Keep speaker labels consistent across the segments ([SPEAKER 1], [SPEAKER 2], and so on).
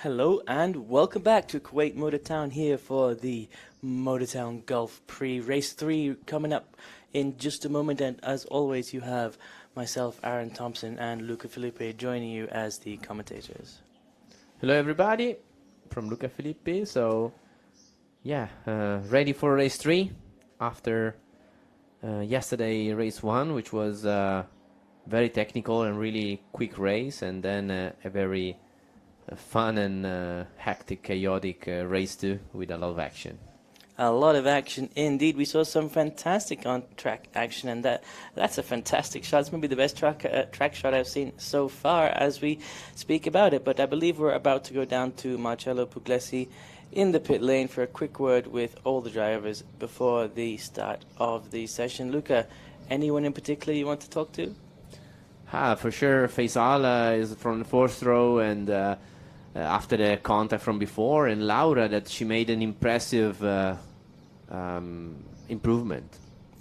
[SPEAKER 1] Hello and welcome back to Kuwait Motor Town here for the Motor Town Gulf Prix Race 3 coming up in just a moment, and as always you have myself, Aaron Thompson, and Luca Felipe joining you as the commentators.
[SPEAKER 2] Hello everybody, from Luca Felipe. So yeah, ready for race 3 after yesterday race 1, which was very technical and really quick race, and then a very fun and hectic, chaotic race 2 with a lot of action.
[SPEAKER 1] A lot of action indeed. We saw some fantastic on-track action, and that's a fantastic shot. It's maybe the best track shot I've seen so far as we speak about it. But I believe we're about to go down to Marcello Puglisi in the pit lane for a quick word with all the drivers before the start of the session. Luca, anyone in particular you want to talk to?
[SPEAKER 2] For sure, Faisal is from the fourth row, and after the contact from before, and Laura, that she made an impressive improvement.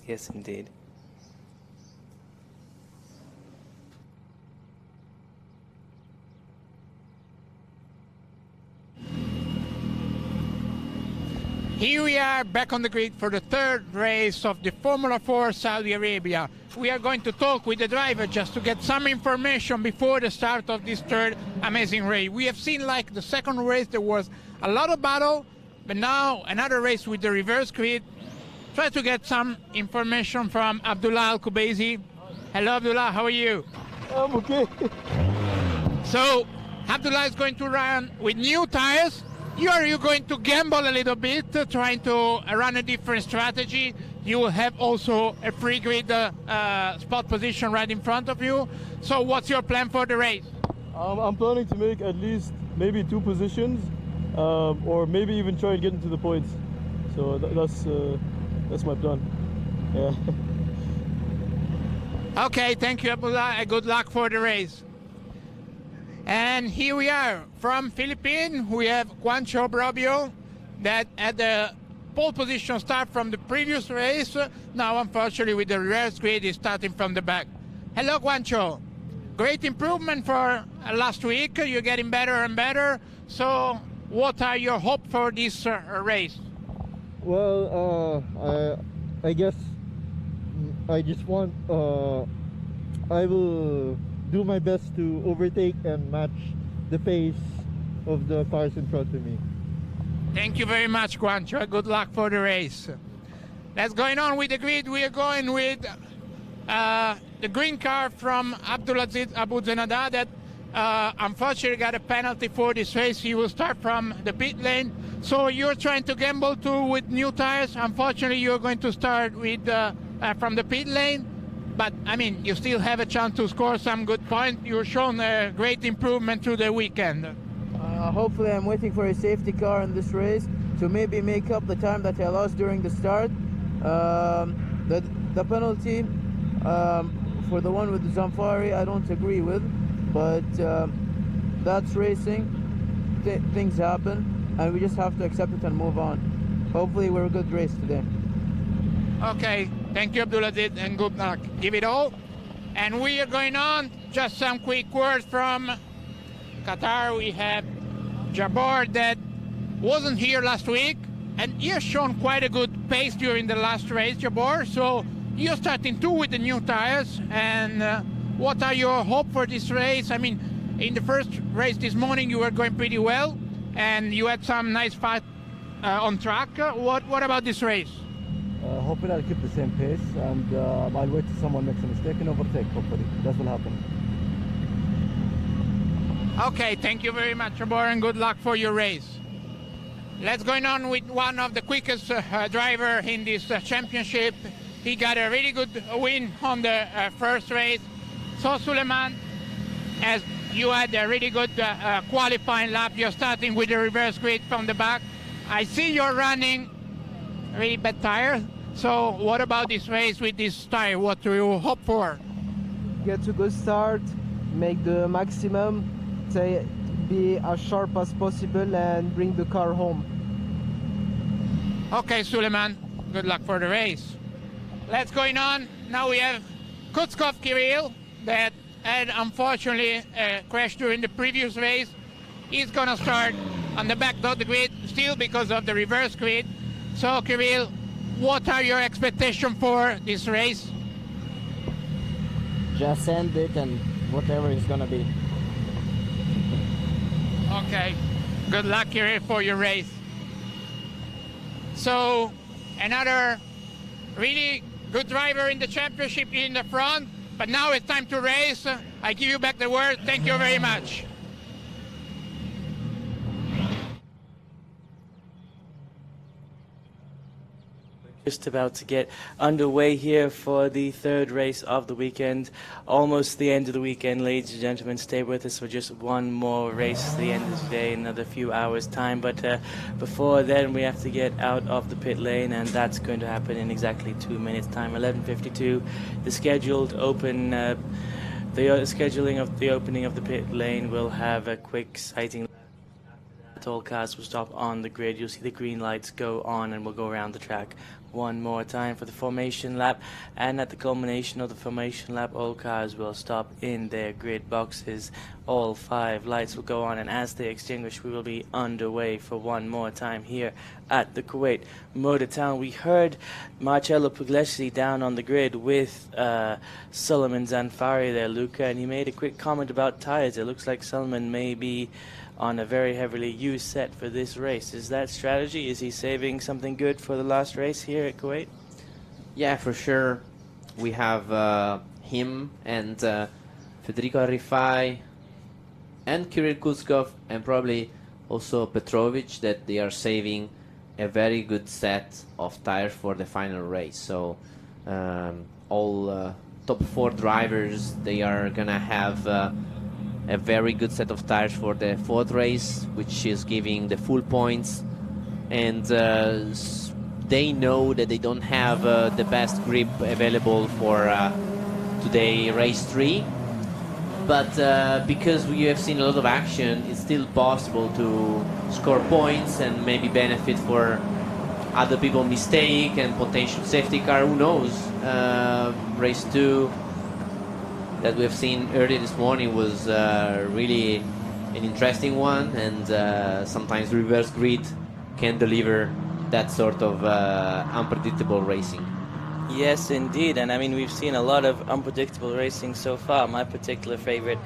[SPEAKER 1] Yes, indeed.
[SPEAKER 3] Here we are back on the grid for the third race of the Formula 4 Saudi Arabia. We are going to talk with the driver just to get some information before the start of this third amazing race. We have seen, like the second race, there was a lot of battle, but now another race with the reverse grid. Try to get some information from Abdullah Al-Kubaisi. Hello Abdullah, how are you?
[SPEAKER 4] I'm okay.
[SPEAKER 3] So Abdullah is going to run with new tires. Are you going to gamble a little bit, trying to run a different strategy? You will have also a free grid spot position right in front of you. So what's your plan for the race?
[SPEAKER 4] I'm planning to make at least maybe 2 positions, or maybe even try and get into the points. So that's my plan. Yeah.
[SPEAKER 3] Okay, thank you Abdullah, and good luck for the race. And here we are from Philippines. We have Juancho Brobio that at the pole position start from the previous race. Now, unfortunately, with the reverse grid, is starting from the back. Hello, Juancho. Great improvement for last week. You're getting better and better. So what are your hopes for this race?
[SPEAKER 4] Well, I guess I just want, I will do my best to overtake and match the pace of the cars in front of me.
[SPEAKER 3] Thank you very much, Juancho. Good luck for the race. Let's going on with the grid. We are going with the green car from Abdulaziz Abu Zenada that unfortunately got a penalty for this race. He will start from the pit lane. So you're trying to gamble too with new tires. Unfortunately, you're going to start with from the pit lane. But, I mean, you still have a chance to score some good points. You've shown a great improvement through the weekend.
[SPEAKER 5] Hopefully, I'm waiting for a safety car in this race to maybe make up the time that I lost during the start. The penalty for the one with the Zamfari, I don't agree with. But that's racing. Things happen, and we just have to accept it and move on. Hopefully, we're a good race today.
[SPEAKER 3] Okay, thank you Abdulaziz, and good luck. Give it all. And we are going on, just some quick words from Qatar. We have Jabbar that wasn't here last week, and he has shown quite a good pace during the last race, Jabbar. So you're starting too with the new tires, and what are your hopes for this race? I mean, in the first race this morning you were going pretty well, and you had some nice fight on track. What about this race?
[SPEAKER 4] Hopefully I'll keep the same pace, and I'll wait till someone makes a mistake and overtake. Hopefully that will happen.
[SPEAKER 3] Okay, thank you very much, Jabbar, and good luck for your race. Let's go on with one of the quickest driver in this championship. He got a really good win on the first race. So Suleiman, as you had a really good qualifying lap, you're starting with the reverse grid from the back. I see you're running really bad tire. So what about this race with this tire? What do you hope for?
[SPEAKER 5] Get a good start, make the maximum, be as sharp as possible, and bring the car home.
[SPEAKER 3] Okay, Suleiman, good luck for the race. Let's going on. Now we have Kutskov Kirill that had unfortunately crashed during the previous race. He's going to start on the back of the grid, still because of the reverse grid. So, Kirill, what are your expectations for this race?
[SPEAKER 6] Just send it and whatever it's going to be.
[SPEAKER 3] Okay. Good luck, Kirill, for your race. So, another really good driver in the championship in the front, but now it's time to race. I give you back the word. Thank you very much.
[SPEAKER 1] Just about to get underway here for the third race of the weekend. Almost the end of the weekend, ladies and gentlemen. Stay with us for just one more race at the end of the day, another few hours time. But before then, we have to get out of the pit lane, and that's going to happen in exactly 2 minutes time. 11:52, the scheduled open. The scheduling of the opening of the pit lane will have a quick sighting. All cars will stop on the grid. You'll see the green lights go on, and we'll go around the track one more time for the formation lap. And at the culmination of the formation lap, all cars will stop in their grid boxes. All 5 lights will go on, and as they extinguish, we will be underway for one more time here at the Kuwait Motor Town. We heard Marcello Puglisi down on the grid with Sulaiman Zanfari there, Luca, and he made a quick comment about tires. It looks like Sulaiman may be on a very heavily used set for this race. Is that strategy? Is he saving something good for the last race here at Kuwait?
[SPEAKER 2] Yeah, for sure. We have him and Federico Rifai and Kirill Kuskov, and probably also Petrovic, that they are saving a very good set of tires for the final race. So all top 4 drivers, they are gonna have a very good set of tires for the 4th race, which is giving the full points. And they know that they don't have the best grip available for today, race 3. But because we have seen a lot of action, it's still possible to score points and maybe benefit for other people's mistake and potential safety car. Who knows? Race 2 that we have seen earlier this morning was really an interesting one, and sometimes reverse grid can deliver that sort of unpredictable racing.
[SPEAKER 1] Yes, indeed. And I mean, we've seen a lot of unpredictable racing so far. My particular favorite,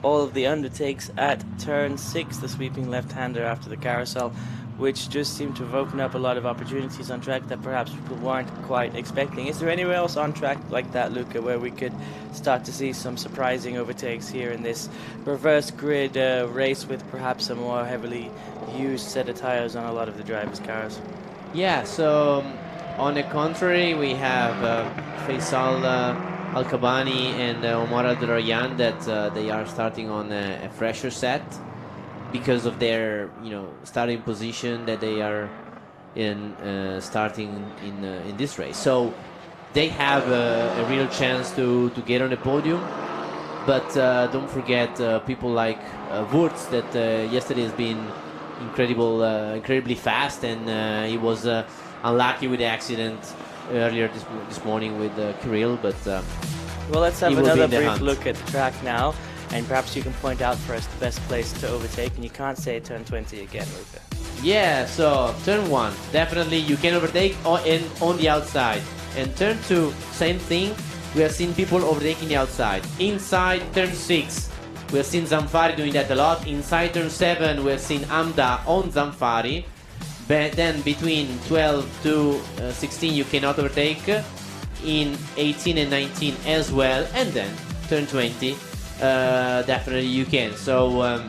[SPEAKER 1] all of the undertakes at turn 6, the sweeping left-hander after the carousel, which just seemed to have opened up a lot of opportunities on track that perhaps people weren't quite expecting. Is there anywhere else on track like that, Luca, where we could start to see some surprising overtakes here in this reverse grid race with perhaps a more heavily used set of tires on a lot of the drivers' cars?
[SPEAKER 2] Yeah, so on the contrary, we have Faisal Al-Kabani and Omar Al-Durayan that they are starting on a fresher set, because of their starting position that they are in starting in this race. So they have a real chance to get on the podium. But don't forget people like Wurz, that yesterday has been incredibly fast, and he was unlucky with the accident earlier this morning with Kirill. But
[SPEAKER 1] well, let's have another brief look at the track now. And perhaps you can point out for us the best place to overtake, and you can't say turn 20 again, Luca.
[SPEAKER 2] Yeah, so turn 1, definitely you can overtake on the outside. And turn 2, same thing, we have seen people overtaking the outside. Inside turn 6, we have seen Zanfari doing that a lot. Inside turn 7, we have seen Amda on Zanfari. But then between 12 to 16 you cannot overtake. In 18 and 19 as well. And then turn 20. Definitely you can. So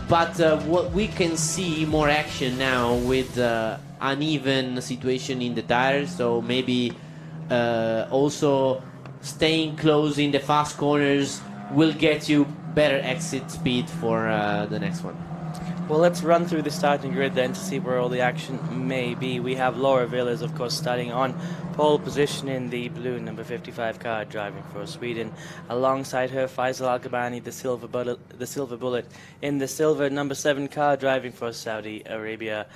[SPEAKER 2] but what we can see more action now with uneven situation in the tires, so maybe also staying close in the fast corners will get you better exit speed for the next one.
[SPEAKER 1] Well, let's run through the starting grid then to see where all the action may be. We have Laura Villas, of course, starting on pole position in the blue number 55 car, driving for Sweden. Alongside her, Faisal Al-Gabani, the silver bullet in the silver number 7 car, driving for Saudi Arabia.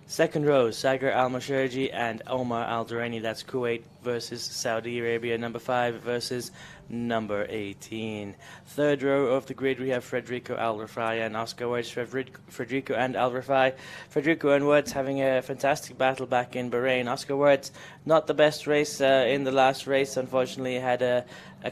[SPEAKER 1] Second row, Sagar Al-Masherji and Omar Al-Durrani, that's Kuwait. versus Saudi Arabia, number 5 versus number 18. Third row of the grid, we have Federico Al-Rafai and Oscar Wurz. Federico and Al-Rafai. Federico and Wurz having a fantastic battle back in Bahrain. Oscar Wurz, not the best race in the last race. Unfortunately, had a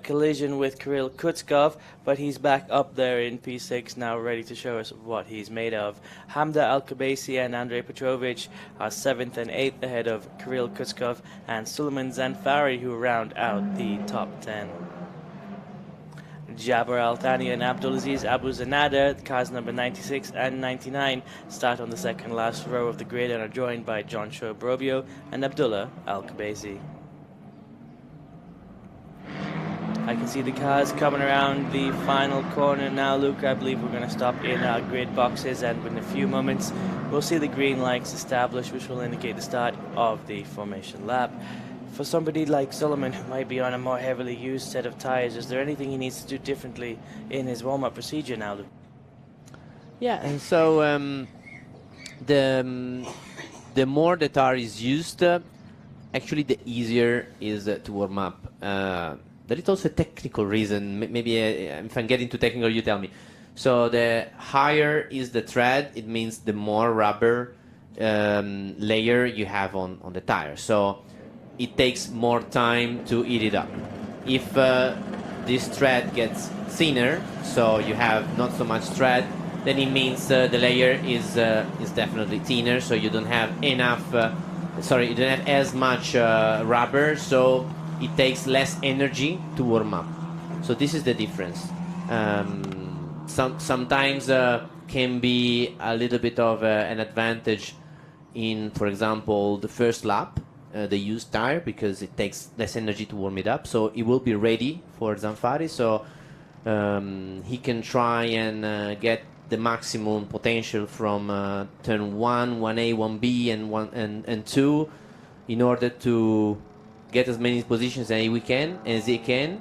[SPEAKER 1] collision with Kirill Kutskov, but he's back up there in P6 now, ready to show us what he's made of. Hamda Al-Kubaisi and Andrei Petrovic are 7th and 8th ahead of Kirill Kutskov and Suleiman Zanfari, who round out the top 10. Jabir Al-Thani and Abdulaziz Abu Zanada, cars number 96 and 99, start on the second last row of the grid and are joined by John Brobio and Abdullah Al-Kubaisi. I can see the cars coming around the final corner now, Luke. I believe we're going to stop in our grid boxes, and in a few moments we'll see the green lights established, which will indicate the start of the formation lap. For somebody like Solomon, who might be on a more heavily used set of tyres, is there anything he needs to do differently in his warm-up procedure now, Luke?
[SPEAKER 2] Yeah, and so the more the tire is used, actually the easier is to warm up. There is also a technical reason. Maybe if I'm getting too technical, you tell me. So the higher is the tread, it means the more rubber layer you have on the tire. So it takes more time to eat it up. If this tread gets thinner, so you have not so much tread, then it means the layer is definitely thinner. So you don't have enough. You don't have as much rubber. So it takes less energy to warm up. So this is the difference. Sometimes can be a little bit of an advantage in, for example, the first lap, the used tire, because it takes less energy to warm it up. So it will be ready for Zanfari. So he can try and get the maximum potential from turn 1, 1A, 1B, and 2 in order to get as many positions as he can.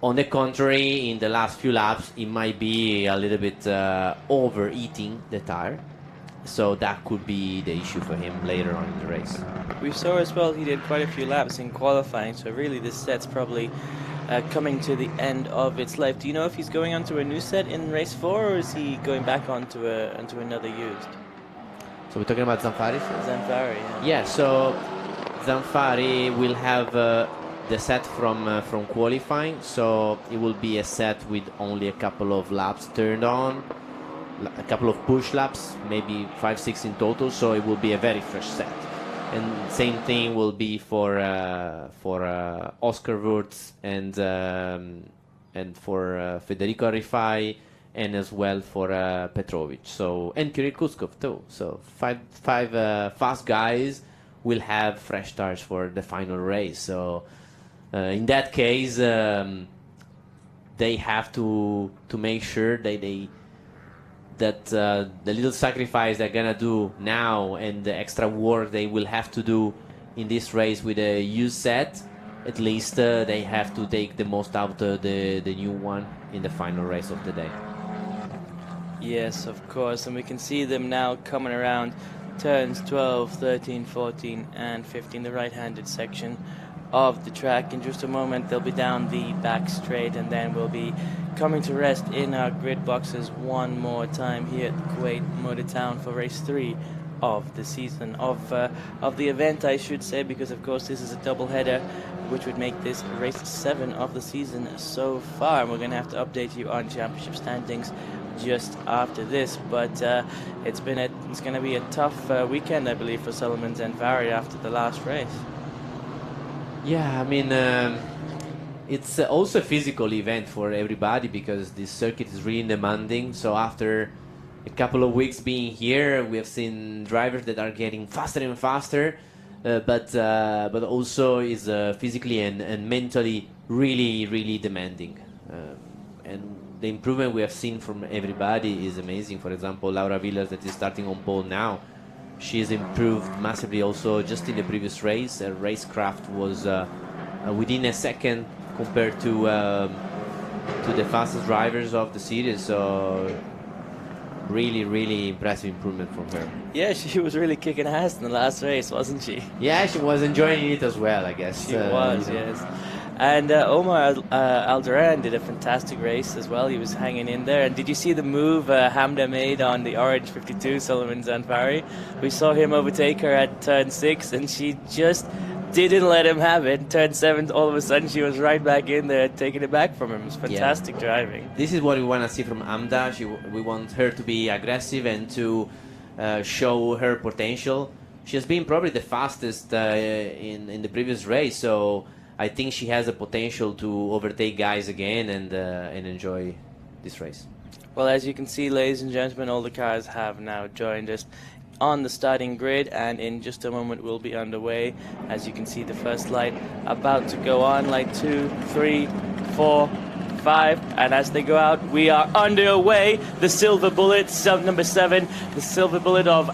[SPEAKER 2] On the contrary, in the last few laps, it might be a little bit overeating the tire. So that could be the issue for him later on in the race.
[SPEAKER 1] We saw as well he did quite a few laps in qualifying, so really this set's probably coming to the end of its life. Do you know if he's going onto a new set in race 4, or is he going back onto another used?
[SPEAKER 2] So we're talking about Zanfari?
[SPEAKER 1] Zanfari, yeah.
[SPEAKER 2] Yeah, so Zanfari will have the set from qualifying, so it will be a set with only a couple of laps turned on, a couple of push laps, maybe 5-6 in total, so it will be a very fresh set. And same thing will be for Oscar Wurz and for Federico Rifai, and as well for Petrovic. So, and Kirill Kutskov too. So five fast guys will have fresh tires for the final race. So in that case, they have to make sure that the little sacrifice they're gonna do now and the extra work they will have to do in this race with a used set, at least they have to take the most out of the new one in the final race of the day.
[SPEAKER 1] Yes, of course, and we can see them now coming around turns 12, 13, 14 and 15, the right-handed section of the track. In just a moment they'll be down the back straight, and then we'll be coming to rest in our grid boxes one more time here at Kuwait Motor Town for race 3 of the season, of the event, I should say, because of course this is a double header, which would make this race 7 of the season so far. And we're going to have to update you on championship standings just after this, but it's going to be a tough weekend, I believe, for Solomon Zanfari after the last race.
[SPEAKER 2] Yeah, I mean, it's also a physical event for everybody because this circuit is really demanding. So after a couple of weeks being here, we have seen drivers that are getting faster and faster, but also is physically and mentally really demanding. And the improvement we have seen from everybody is amazing. For example, Laura Villas, that is starting on pole now, she has improved massively also just in the previous race. Her racecraft was within a second compared to the fastest drivers of the series. So really, really impressive improvement from her.
[SPEAKER 1] Yeah, she was really kicking ass in the last race, wasn't she?
[SPEAKER 2] Yeah, she was enjoying it as well, I guess.
[SPEAKER 1] She was, yes. And Omar Alduran did a fantastic race as well. He was hanging in there. And did you see the move Hamda made on the Orange 52, Sullivan Zanfari? We saw him overtake her at turn 6, and she just didn't let him have it. Turn 7, all of a sudden, she was right back in there, taking it back from him. It was fantastic driving.
[SPEAKER 2] This is what we want to see from Hamda. We want her to be aggressive and to show her potential. She has been probably the fastest in the previous race, so I think she has the potential to overtake guys again and enjoy this race.
[SPEAKER 1] Well, as you can see, ladies and gentlemen, all the cars have now joined us on the starting grid, and in just a moment we'll be underway. As you can see, the first light about to go on, light 2, 3, 4, 5, and as they go out, we are underway. The silver bullet, number 7, the silver bullet of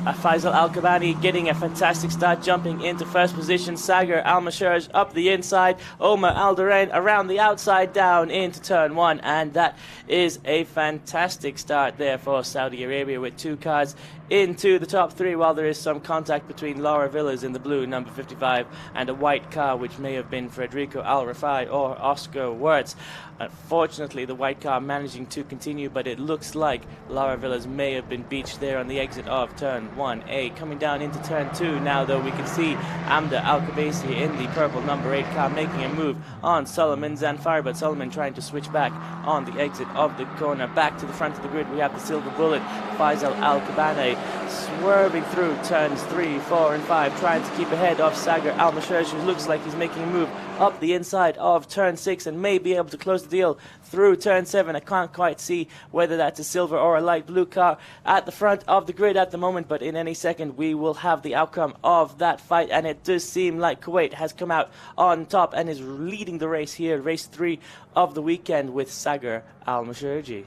[SPEAKER 1] Faisal Al-Kabani getting a fantastic start, jumping into first position. Sagar Al-Masharj up the inside, Omar Al-Durain around the outside, down into turn 1, and that is a fantastic start there for Saudi Arabia, with 2 cars into the top 3, while there is some contact between Laura Villas in the blue, number 55, and a white car, which may have been Federico Al-Rafai or Oscar Wirtz. Unfortunately, the white car managing to continue, but it looks like Laura Villas may have been beached there on the exit of turn 1A. Coming down into turn 2 now, though, we can see Amda Al-Kabasi in the purple number 8 car making a move on Solomon Zanfari, but Solomon trying to switch back on the exit of the corner. Back to the front of the grid, we have the silver bullet, Faisal Al-Kabani, swerving through turns 3, 4 and 5, trying to keep ahead of Sagar Al-Masharj, who looks like he's making a move up the inside of turn 6 and may be able to close the deal through turn 7. I can't quite see whether that's a silver or a light blue car at the front of the grid at the moment, but in any second we will have the outcome of that fight, and it does seem like Kuwait has come out on top and is leading the race here, race 3 of the weekend, with Sagar Al-Masharji.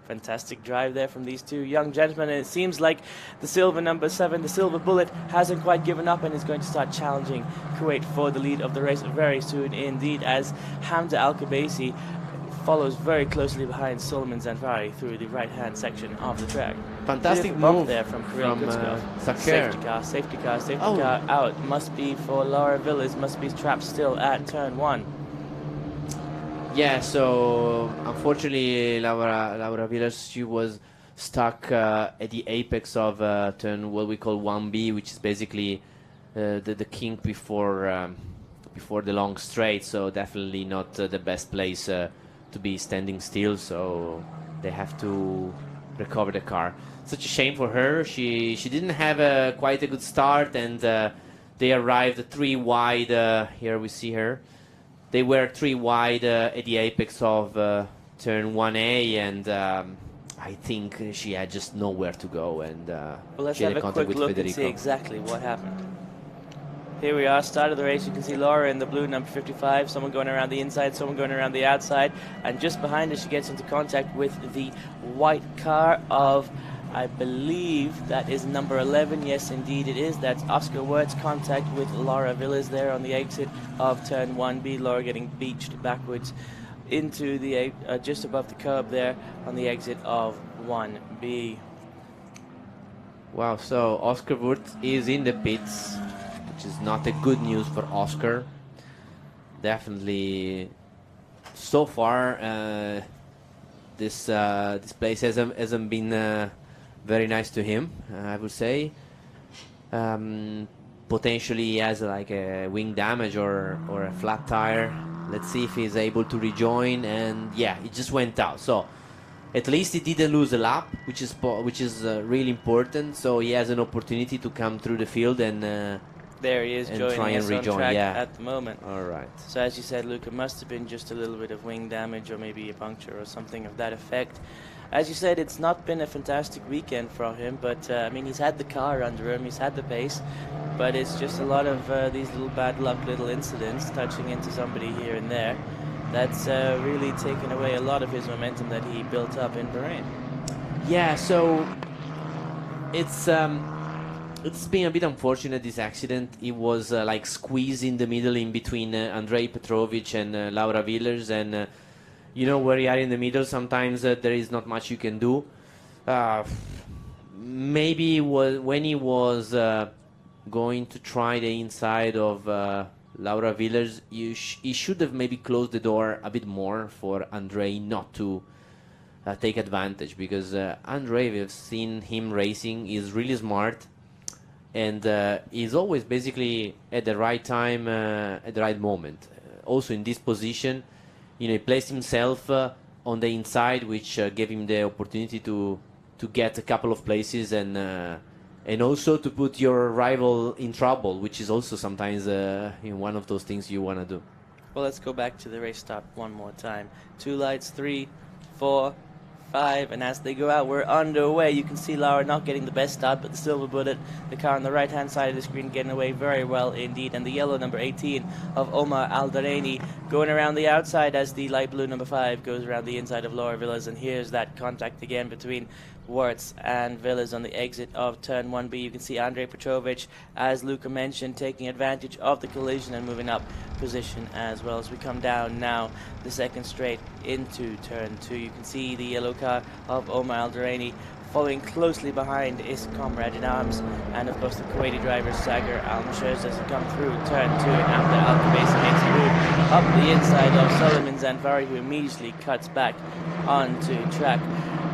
[SPEAKER 1] Fantastic drive there from these 2 young gentlemen, and it seems like the silver number 7, the silver bullet, hasn't quite given up and is going to start challenging Kuwait for the lead of the race very soon indeed, as Hamda Al-Kabasi follows very closely behind Solomon Zanfari through the right-hand section of the track.
[SPEAKER 2] Fantastic
[SPEAKER 1] bump
[SPEAKER 2] move
[SPEAKER 1] there from Kirill Kutskov. Safety car out. Must be for Laura Villas, must be trapped still at turn 1.
[SPEAKER 2] Yeah, so unfortunately Laura Villas, she was stuck at the apex of turn, what we call 1B, which is basically the kink before the long straight, so definitely not the best place to be standing still, so they have to recover the car. Such a shame for her. She didn't have quite a good start, and they arrived 3 wide. Here we see her. They were 3 wide at the apex of turn 1A, and I think she had just nowhere to go, and
[SPEAKER 1] well, let's
[SPEAKER 2] she had
[SPEAKER 1] have a quick look and see exactly what happened. Here we are, start of the race. You can see Laura in the blue, number 55, someone going around the inside, someone going around the outside, and just behind her she gets into contact with the white car of, I believe that is number 11. Yes, indeed it is. That's Oscar Wirtz. Contact with Laura Villas there on the exit of turn 1B. Laura getting beached backwards into the just above the curb there on the exit of 1B.
[SPEAKER 2] Wow, so Oscar Wirtz is in the pits, which is not a good news for Oscar. Definitely, so far, this place hasn't been very nice to him, I would say. Potentially he has like a wing damage or a flat tire. Let's see if he's able to rejoin, and yeah, he just went out. So at least he didn't lose a lap, which is really important. So he has an opportunity to come through the field and
[SPEAKER 1] there he is, joining
[SPEAKER 2] try and
[SPEAKER 1] us
[SPEAKER 2] rejoin,
[SPEAKER 1] on track
[SPEAKER 2] yeah.
[SPEAKER 1] at the moment.
[SPEAKER 2] All right.
[SPEAKER 1] So as you said, Luca, must have been just a little bit of wing damage or maybe a puncture or something of that effect. As you said, it's not been a fantastic weekend for him, but I mean, he's had the car under him, he's had the pace, but it's just a lot of these little bad luck little incidents, touching into somebody here and there, that's really taken away a lot of his momentum that he built up in Bahrain.
[SPEAKER 2] Yeah, so it's been a bit unfortunate, this accident. It was like squeezed in the middle in between Andrei Petrovic and Laura Villers, and you know, where you are in the middle, sometimes there is not much you can do. Uh, Maybe when he was going to try the inside of Laura Villers, he should have maybe closed the door a bit more for Andrei not to take advantage, because Andrei, we've seen him racing, is really smart, and he's always basically at the right time, at the right moment. Also in this position, he placed himself on the inside, which gave him the opportunity to get a couple of places and also to put your rival in trouble, which is also sometimes one of those things you want to do.
[SPEAKER 1] Well, let's go back to the race start one more time. 2 lights, 3, 4, 5, and as they go out, we're underway. You can see Laura not getting the best start, but the silver bullet, the car on the right-hand side of the screen, getting away very well indeed. And the yellow number 18 of Omar Aldarani going around the outside as the light blue number 5 goes around the inside of Laura Villas. And here's that contact again between Wirtz and Villas on the exit of turn 1B. You can see Andrei Petrovic, as Luca mentioned, taking advantage of the collision and moving up position as well. As we come down now the second straight into turn 2, you can see the yellow car of Omar Aldarani following closely behind his comrade in arms, and of course the Kuwaiti driver Sagar Al-Mashers as he come through turn 2, and after Al-Kabesi makes a move up the inside of Solomon Zanfari, who immediately cuts back onto track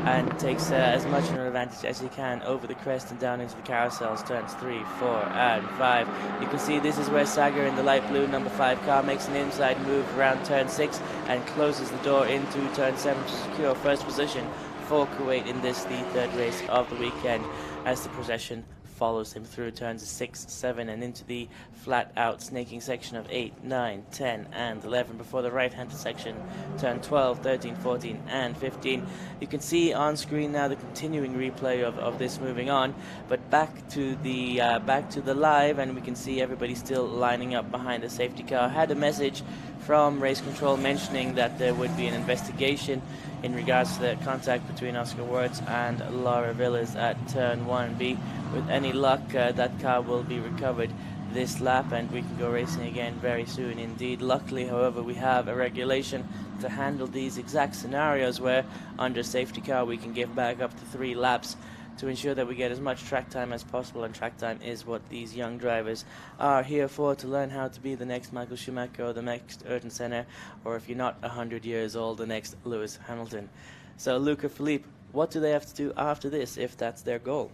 [SPEAKER 1] and takes as much of an advantage as he can over the crest and down into the carousels, turns 3, 4, and 5. You can see this is where Sagar in the light blue number 5 car makes an inside move around turn 6 and closes the door into turn 7 to secure first position for Kuwait in this, the third race of the weekend, as the procession follows him through turns 6, 7 and into the flat out snaking section of 8, 9, 10 and 11 before the right hand section, turn 12, 13, 14 and 15. You can see on screen now the continuing replay of this moving on, but back to the live, and we can see everybody still lining up behind the safety car. Had a message from race control mentioning that there would be an investigation in regards to the contact between Oscar Wirtz and Laura Villas at turn 1B. With any luck, that car will be recovered this lap and we can go racing again very soon indeed. Luckily, however, we have a regulation to handle these exact scenarios where under safety car we can give back up to 3 laps to ensure that we get as much track time as possible, and track time is what these young drivers are here for, to learn how to be the next Michael Schumacher or the next Ayrton Senna, or if you're not 100 years old, the next Lewis Hamilton. So Luca, Philippe, what do they have to do after this if that's their goal?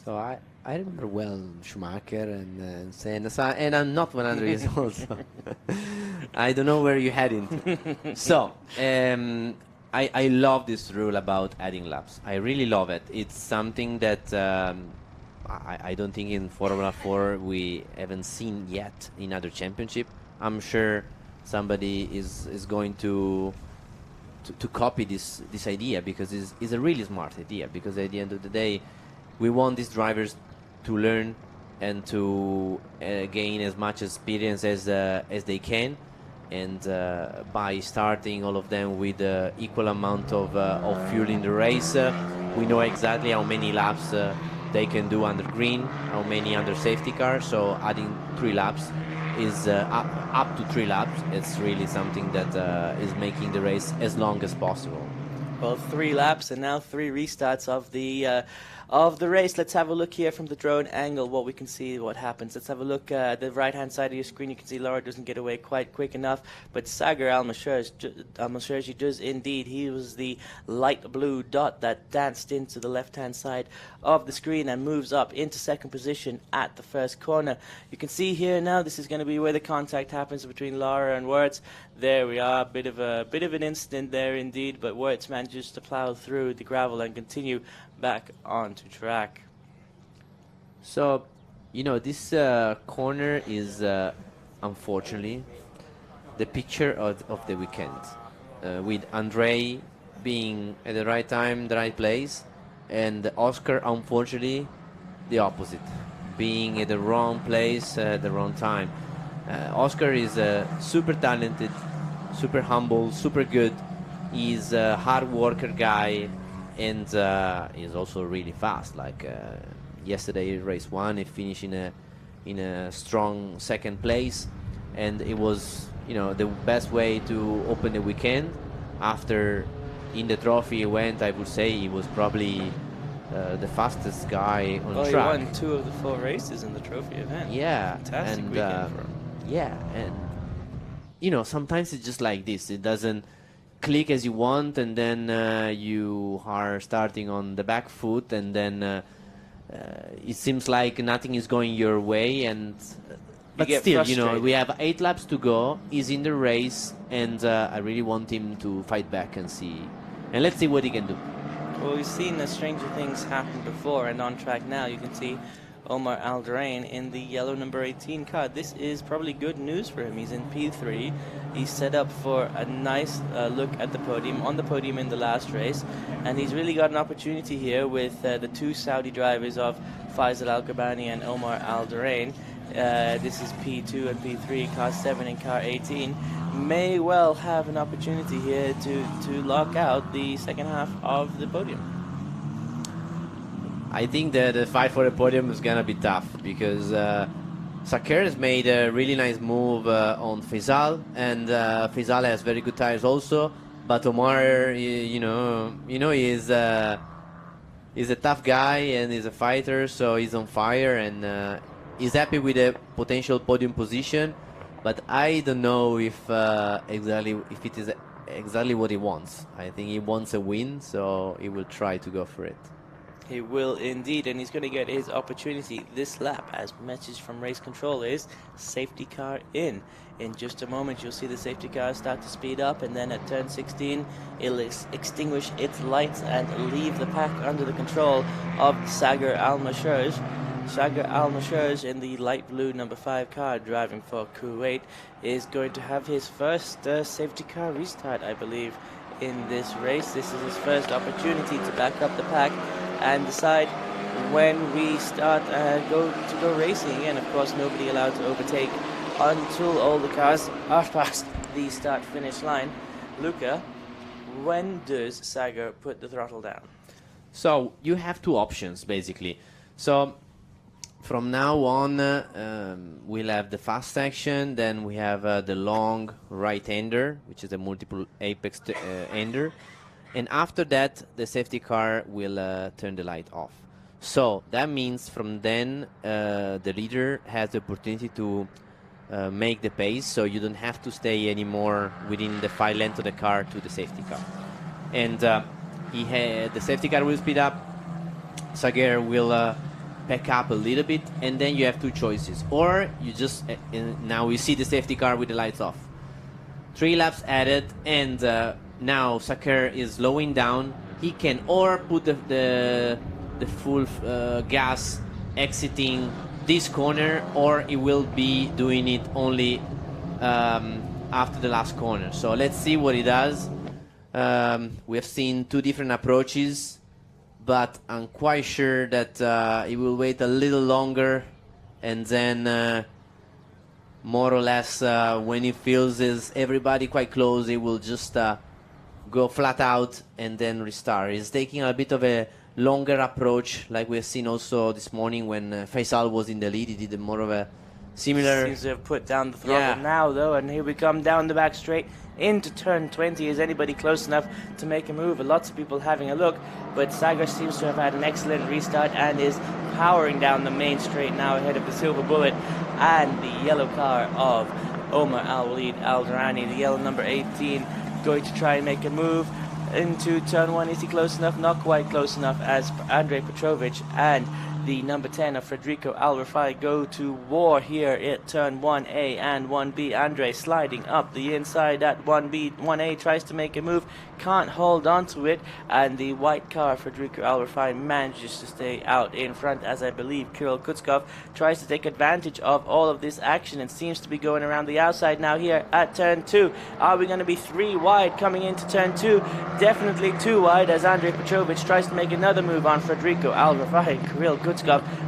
[SPEAKER 2] So I remember well Schumacher and Senna, and I'm not 100 years old, so I don't know where you're heading to. So I love this rule about adding laps. I really love it. It's something that I don't think in Formula 4 we haven't seen yet in other championship. I'm sure somebody is going to copy this idea, because it's a really smart idea, because at the end of the day we want these drivers to learn and to gain as much experience as they can. And by starting all of them with equal amount of fuel in the race, we know exactly how many laps they can do under green, how many under safety car. So adding 3 laps is up to 3 laps. It's really something that is making the race as long as possible.
[SPEAKER 1] Well, 3 laps and now 3 restarts of the race. Let's have a look here from the drone angle, what we can see, what happens. Let's have a look at the right-hand side of your screen. You can see Laura doesn't get away quite quick enough, but Sagar Al-Mashers does indeed. He was the light blue dot that danced into the left-hand side of the screen and moves up into second position at the first corner. You can see here now, this is going to be where the contact happens between Laura and Wirtz. There we are, bit of an incident there indeed, but Wirtz manages to plow through the gravel and continue back onto track.
[SPEAKER 2] So, this corner is unfortunately the picture of the weekend, with Andrei being at the right time, the right place, and Oscar, unfortunately, the opposite, being at the wrong place at the wrong time. Oscar is a super talented, super humble, super good. He's a hard worker guy, and he's also really fast. Like yesterday, race 1, he finished in a strong second place, and it was the best way to open the weekend after in the trophy event, I would say he was probably the fastest guy on
[SPEAKER 1] Well,
[SPEAKER 2] track.
[SPEAKER 1] he won 2 of the 4 races in the trophy event.
[SPEAKER 2] Yeah,
[SPEAKER 1] Fantastic weekend for him.
[SPEAKER 2] yeah, and you know, sometimes it's just like this. It doesn't click as you want, and then you are starting on the back foot, and then it seems like nothing is going your way, and but
[SPEAKER 1] get
[SPEAKER 2] still, you know,
[SPEAKER 1] frustrated.
[SPEAKER 2] we have 8 laps to go. He's in the race, and I really want him to fight back and see, and let's see what he can do.
[SPEAKER 1] Well, we've seen stranger things happen before, and on track now you can see Omar Alderain in the yellow number 18 car. This is probably good news for him. He's in P3. He's set up for a nice look at the podium, on the podium in the last race, and he's really got an opportunity here with the 2 Saudi drivers of Faisal Al-Gabani and Omar Alderain. This is P2 and P3, car 7 and car 18. May well have an opportunity here to lock out the second half of the podium.
[SPEAKER 2] I think that the fight for the podium is gonna be tough because Saker has made a really nice move on Faisal, and Faisal has very good tires also. But Omar, you know, he's a tough guy and he's a fighter, so he's on fire and he's happy with a potential podium position. But I don't know if it is exactly what he wants. I think he wants a win, so he will try to go for it.
[SPEAKER 1] He will indeed, and he's going to get his opportunity this lap, as message from race control is safety car in. In just a moment you'll see the safety car start to speed up, and then at turn 16 it'll extinguish its lights and leave the pack under the control of Sagar Al-Mashaj. Sagar Al-Mashaj in the light blue number 5 car driving for Kuwait is going to have his first safety car restart, I believe, in this race. This is his first opportunity to back up the pack and decide when we start go racing again. Of course, nobody allowed to overtake until all the cars are past the start-finish line. Luca, when does Sagar put the throttle down?
[SPEAKER 2] So you have 2 options basically. So from now on, we'll have the fast action, then we have the long right-hander, which is a multiple apex hander, and after that, the safety car will turn the light off. So that means from then, the leader has the opportunity to make the pace, so you don't have to stay anymore within the 5 length of the car to the safety car. And the safety car will speed up, Sagar will pack up a little bit, and then you have 2 choices. Or you just, now we see the safety car with the lights off. 3 laps added, and now Sagar is slowing down. He can or put the full gas exiting this corner, or he will be doing it only after the last corner. So let's see what he does. We have seen 2 different approaches, but I'm quite sure that he will wait a little longer, and then more or less when he feels everybody quite close, he will just go flat out and then restart. He's taking a bit of a longer approach, like we've seen also this morning when Faisal was in the lead. He did more of a similar...
[SPEAKER 1] Seems to have put down the throttle now, though, and here we come down the back straight into turn 20. Is anybody close enough to make a move? Lots of people having a look, but Sagar seems to have had an excellent restart and is powering down the main straight now ahead of the Silver Bullet and the yellow car of Omar Al-Walid Al-Durrani, the yellow number 18, going to try and make a move into turn 1. Is he close enough? Not quite close enough, as Andrei Petrovic and the number 10 of Federico Al-Rafai go to war here at turn 1A and 1B. Andrei sliding up the inside at 1B. 1A tries to make a move, can't hold on to it, and the white car, Federico Al-Rafai, manages to stay out in front, as I believe Kirill Kutskov tries to take advantage of all of this action and seems to be going around the outside now here at turn 2. Are we going to be 3 wide coming into turn 2? Definitely 2 wide, as Andrei Petrovic tries to make another move on Federico Al-Rafai. Kirill Kutskov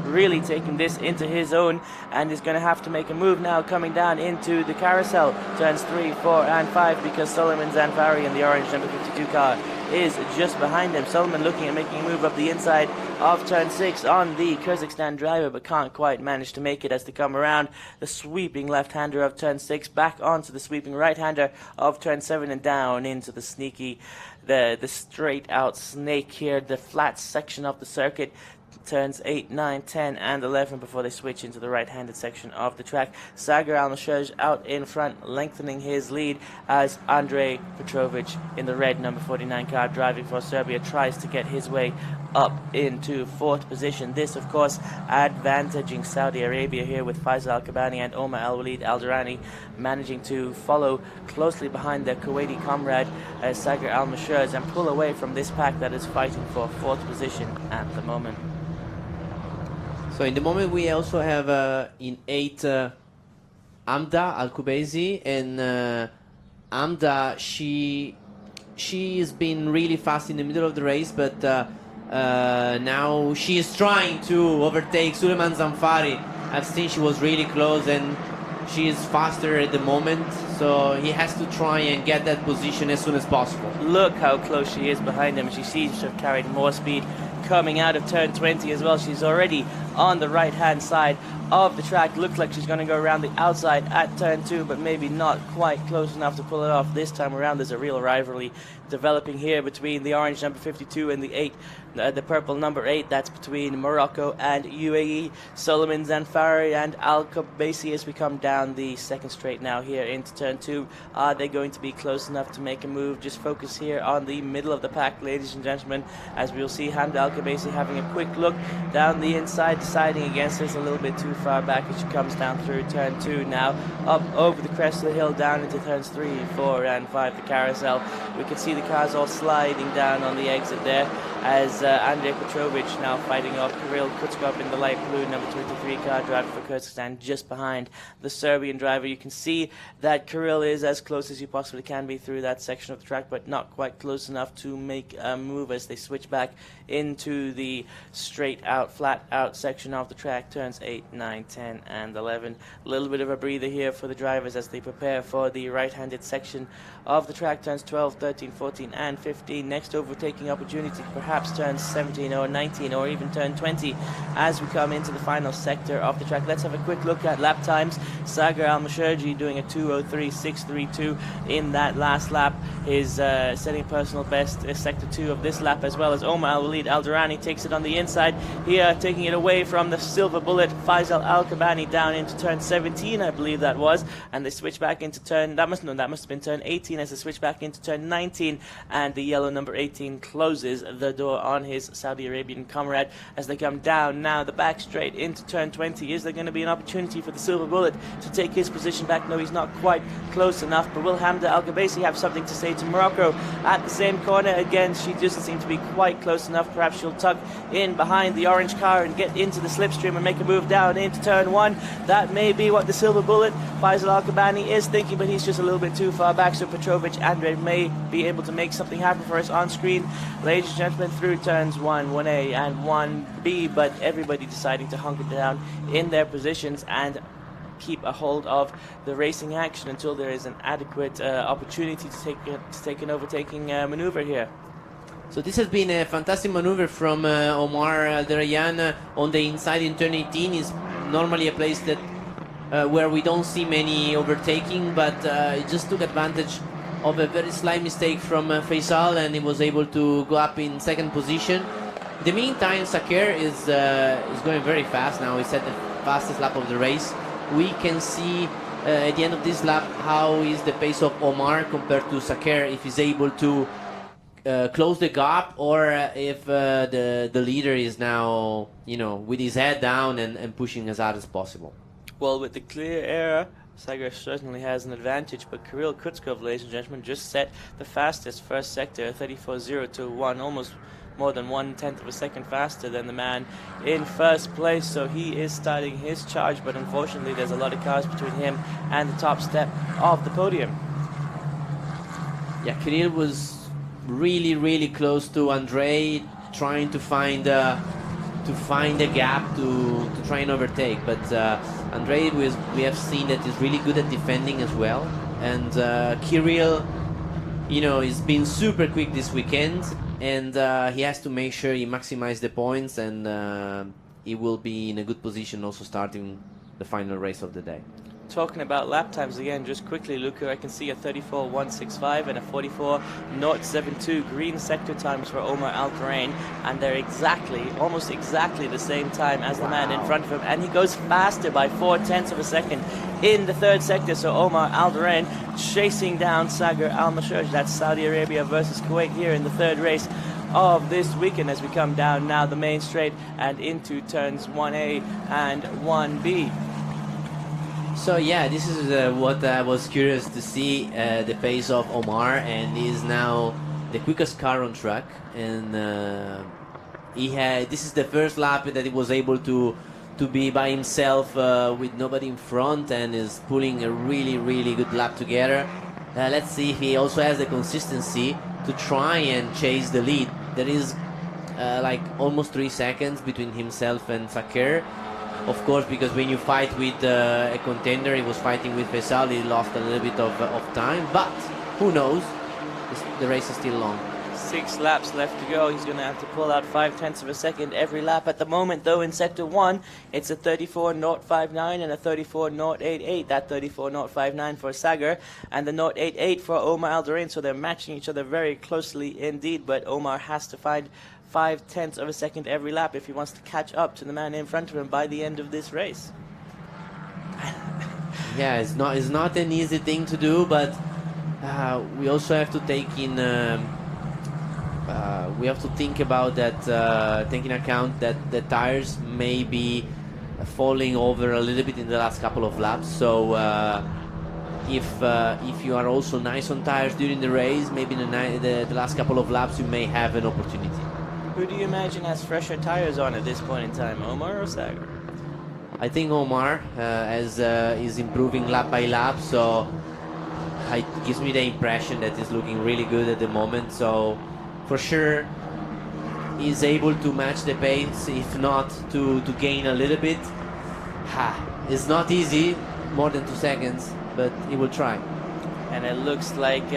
[SPEAKER 1] really taking this into his own and is going to have to make a move now coming down into the carousel. Turns 3, 4 and 5, because Solomon Zanfari in the orange number 52 car is just behind him. Solomon looking at making a move up the inside of turn 6 on the Kyrgyzstan driver, but can't quite manage to make it as they come around the sweeping left-hander of turn 6, back onto the sweeping right-hander of turn 7, and down into the sneaky, the straight out snake here, the flat section of the circuit. Turns 8, 9, 10 and 11 before they switch into the right-handed section of the track. Sagar Almashaj out in front, lengthening his lead as Andrei Petrovic in the red number 49 car driving for Serbia tries to get his way up into 4th position. This, of course, advantaging Saudi Arabia here with Faisal Al-Kabani and Omar Al-Walid Al-Durrani managing to follow closely behind their Kuwaiti comrade Sagar Almashaj and pull away from this pack that is fighting for 4th position at the moment.
[SPEAKER 2] So in the moment we also have in 8 Amda Al-Kubezi, and Amda, she has been really fast in the middle of the race, but now she is trying to overtake Suleiman Zamfari. I've seen she was really close and she is faster at the moment, so he has to try and get that position as soon as possible.
[SPEAKER 1] Look how close she is behind him. She seems to have carried more speed coming out of turn 20 as well. She's already on the right-hand side of the track. Looks like she's going to go around the outside at turn 2, but maybe not quite close enough to pull it off this time around. There's a real rivalry developing here between the orange number 52 and the purple number 8. That's between Morocco and UAE. Solomon Zanfari and Al-Kabasi as we come down the second straight now here into turn 2. Are they going to be close enough to make a move? Just focus here on the middle of the pack, ladies and gentlemen, as we'll see Hamda Al-Kabasi having a quick look down the inside, deciding against this a little bit too far back as she comes down through turn 2 now, up over the crest of the hill, down into turns 3, 4 and 5, the carousel. We can see the cars all sliding down on the exit there as Andrei Petrovic now fighting off Kirill Kutskov in the light blue number 23 car driver for Kyrgyzstan, just behind the Serbian driver. You can see that Kirill is as close as you possibly can be through that section of the track, but not quite close enough to make a move as they switch back into the straight out, flat out section of the track. Turns 8, 9, 10 and 11. A little bit of a breather here for the drivers as they prepare for the right-handed section of the track. Turns 12, 13, 14 and 15. Next overtaking opportunity, perhaps turns 17 or 19 or even turn 20 as we come into the final sector of the track. Let's have a quick look at lap times. Sagar Al-Masharji doing a 2:03.632 in that last lap. Is setting personal best sector 2 of this lap, as well as Omar Al-Walid Al-Durrani takes it on the inside here, taking it away from the silver bullet Faisal Al-Kabani down into turn 17, I believe that was, and they switch back into turn, that must have been turn 18 as they switch back into turn 19, and the yellow number 18 closes the door on his Saudi Arabian comrade as they come down now the back straight into turn 20. Is there going to be an opportunity for the silver bullet to take his position back? No, he's not quite close enough, but will Hamda Al-Kabasi have something to say to Morocco at the same corner? Again, she doesn't seem to be quite close enough. Perhaps she'll tuck in behind the orange car and get into the slipstream and make a move down into turn 1. That may be what the silver bullet Faisal Al-Kabani is thinking, but he's just a little bit too far back, so Petrovic Andrei may be able to make something happen for us on screen. Ladies and gentlemen, through turns 1, 1A and 1B, but everybody deciding to hunker down in their positions and keep a hold of the racing action until there is an adequate opportunity to take an overtaking maneuver here.
[SPEAKER 2] So this has been a fantastic maneuver from Omar Al-Darayan on the inside in turn 18. Is normally a place that where we don't see many overtaking, but he just took advantage of a very slight mistake from Faisal, and he was able to go up in second position. In the meantime, Saker is going very fast now. He's at the fastest lap of the race. We can see at the end of this lap how is the pace of Omar compared to Saker, if he's able to close the gap, or if the leader is now, you know, with his head down and pushing as hard as possible.
[SPEAKER 1] Well, with the clear air, Sagar certainly has an advantage, but Kirill Kutskov, ladies and gentlemen, just set the fastest first sector, 34.021, almost more than 1/10 of a second faster than the man in first place. So he is starting his charge, but unfortunately there's a lot of cars between him and the top step of the podium.
[SPEAKER 2] Yeah, Kirill was really close to Andrei, trying to find a gap to try and overtake, but Andrei, we have seen that he's really good at defending as well, and Kirill you know, he's been super quick this weekend, and he has to make sure he maximizes the points, and he will be in a good position also starting the final race of the day.
[SPEAKER 1] Talking about lap times again, just quickly, Luca, I can see a 34.165 and a 44.072 green sector times for Omar Al-Qurain, and they're almost exactly the same time as the man in front of him, and he goes faster by 0.4 of a second in the third sector. So Omar Al-Qurain chasing down Sagar Al-Mashaj. That's Saudi Arabia versus Kuwait here in the third race of this weekend, as we come down now the main straight and into turns 1A and 1B.
[SPEAKER 2] So yeah, this is what I was curious to see, the pace of Omar, and he is now the quickest car on track, and this is the first lap that he was able to be by himself with nobody in front, and is pulling a really good lap together. Let's see if he also has the consistency to try and chase the lead. There is like almost 3 seconds between himself and Sakir. Of course, because when you fight with a contender, he was fighting with Faisal, he lost a little bit of time, but who knows, the race is still long.
[SPEAKER 1] 6 laps left to go. He's going to have to pull out 0.5 of a second every lap. At the moment, though, in Sector 1, it's a 34.059 and a 34.088. That 34.059 for Sagar and the 0.88 for Omar Al-Qurain. So they're matching each other very closely indeed, but Omar has to find 0.5 of a second every lap if he wants to catch up to the man in front of him by the end of this race.
[SPEAKER 2] Yeah, it's not an easy thing to do, but we also have to take in we have to think about that, take in account that the tires may be falling over a little bit in the last couple of laps. So if you are also nice on tires during the race, maybe in the last couple of laps you may have an opportunity.
[SPEAKER 1] Who do you imagine has fresher tires on at this point in time, Omar or Sagar?
[SPEAKER 2] I think Omar is improving lap by lap, so it gives me the impression that he's looking really good at the moment. So for sure he's able to match the pace, if not to gain a little bit. It's not easy, more than 2 seconds, but he will try.
[SPEAKER 1] And it looks like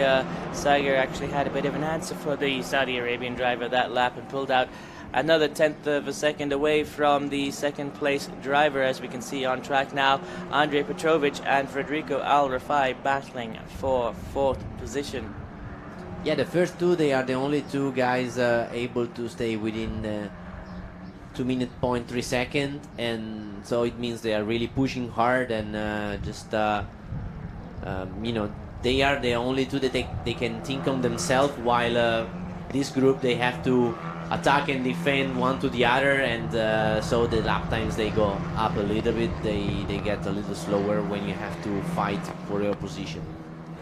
[SPEAKER 1] Sagar actually had a bit of an answer for the Saudi Arabian driver that lap and pulled out another 1/10 of a second away from the second place driver, as we can see on track now. Andrei Petrovic and Federico Al-Rafai battling for 4th position.
[SPEAKER 2] Yeah, the first two, they are the only two guys able to stay within 2 minute 0.3 second, and so it means they are really pushing hard, and you know, they are the only two that they can think on themselves, while this group, they have to attack and defend one to the other, and so the lap times, they go up a little bit, they get a little slower when you have to fight for your position.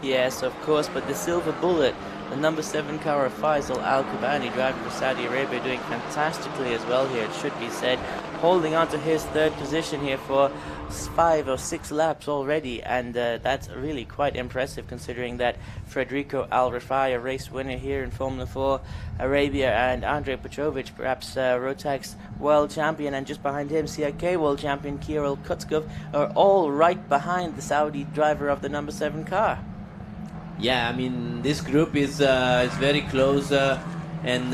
[SPEAKER 1] Yes, of course, but the silver bullet, the number 7 car of Faisal Al-Kubani, driving for Saudi Arabia, doing fantastically as well here, it should be said, holding on to his 3rd position here for 5 or 6 laps already, and that's really quite impressive, considering that Federico Al-Rafai, a race winner here in Formula 4 Arabia, and Andrei Petrovic, perhaps Rotax world champion, and just behind him CIK world champion Kirill Kutskov, are all right behind the Saudi driver of the number 7 car.
[SPEAKER 2] Yeah, I mean, this group is very close, and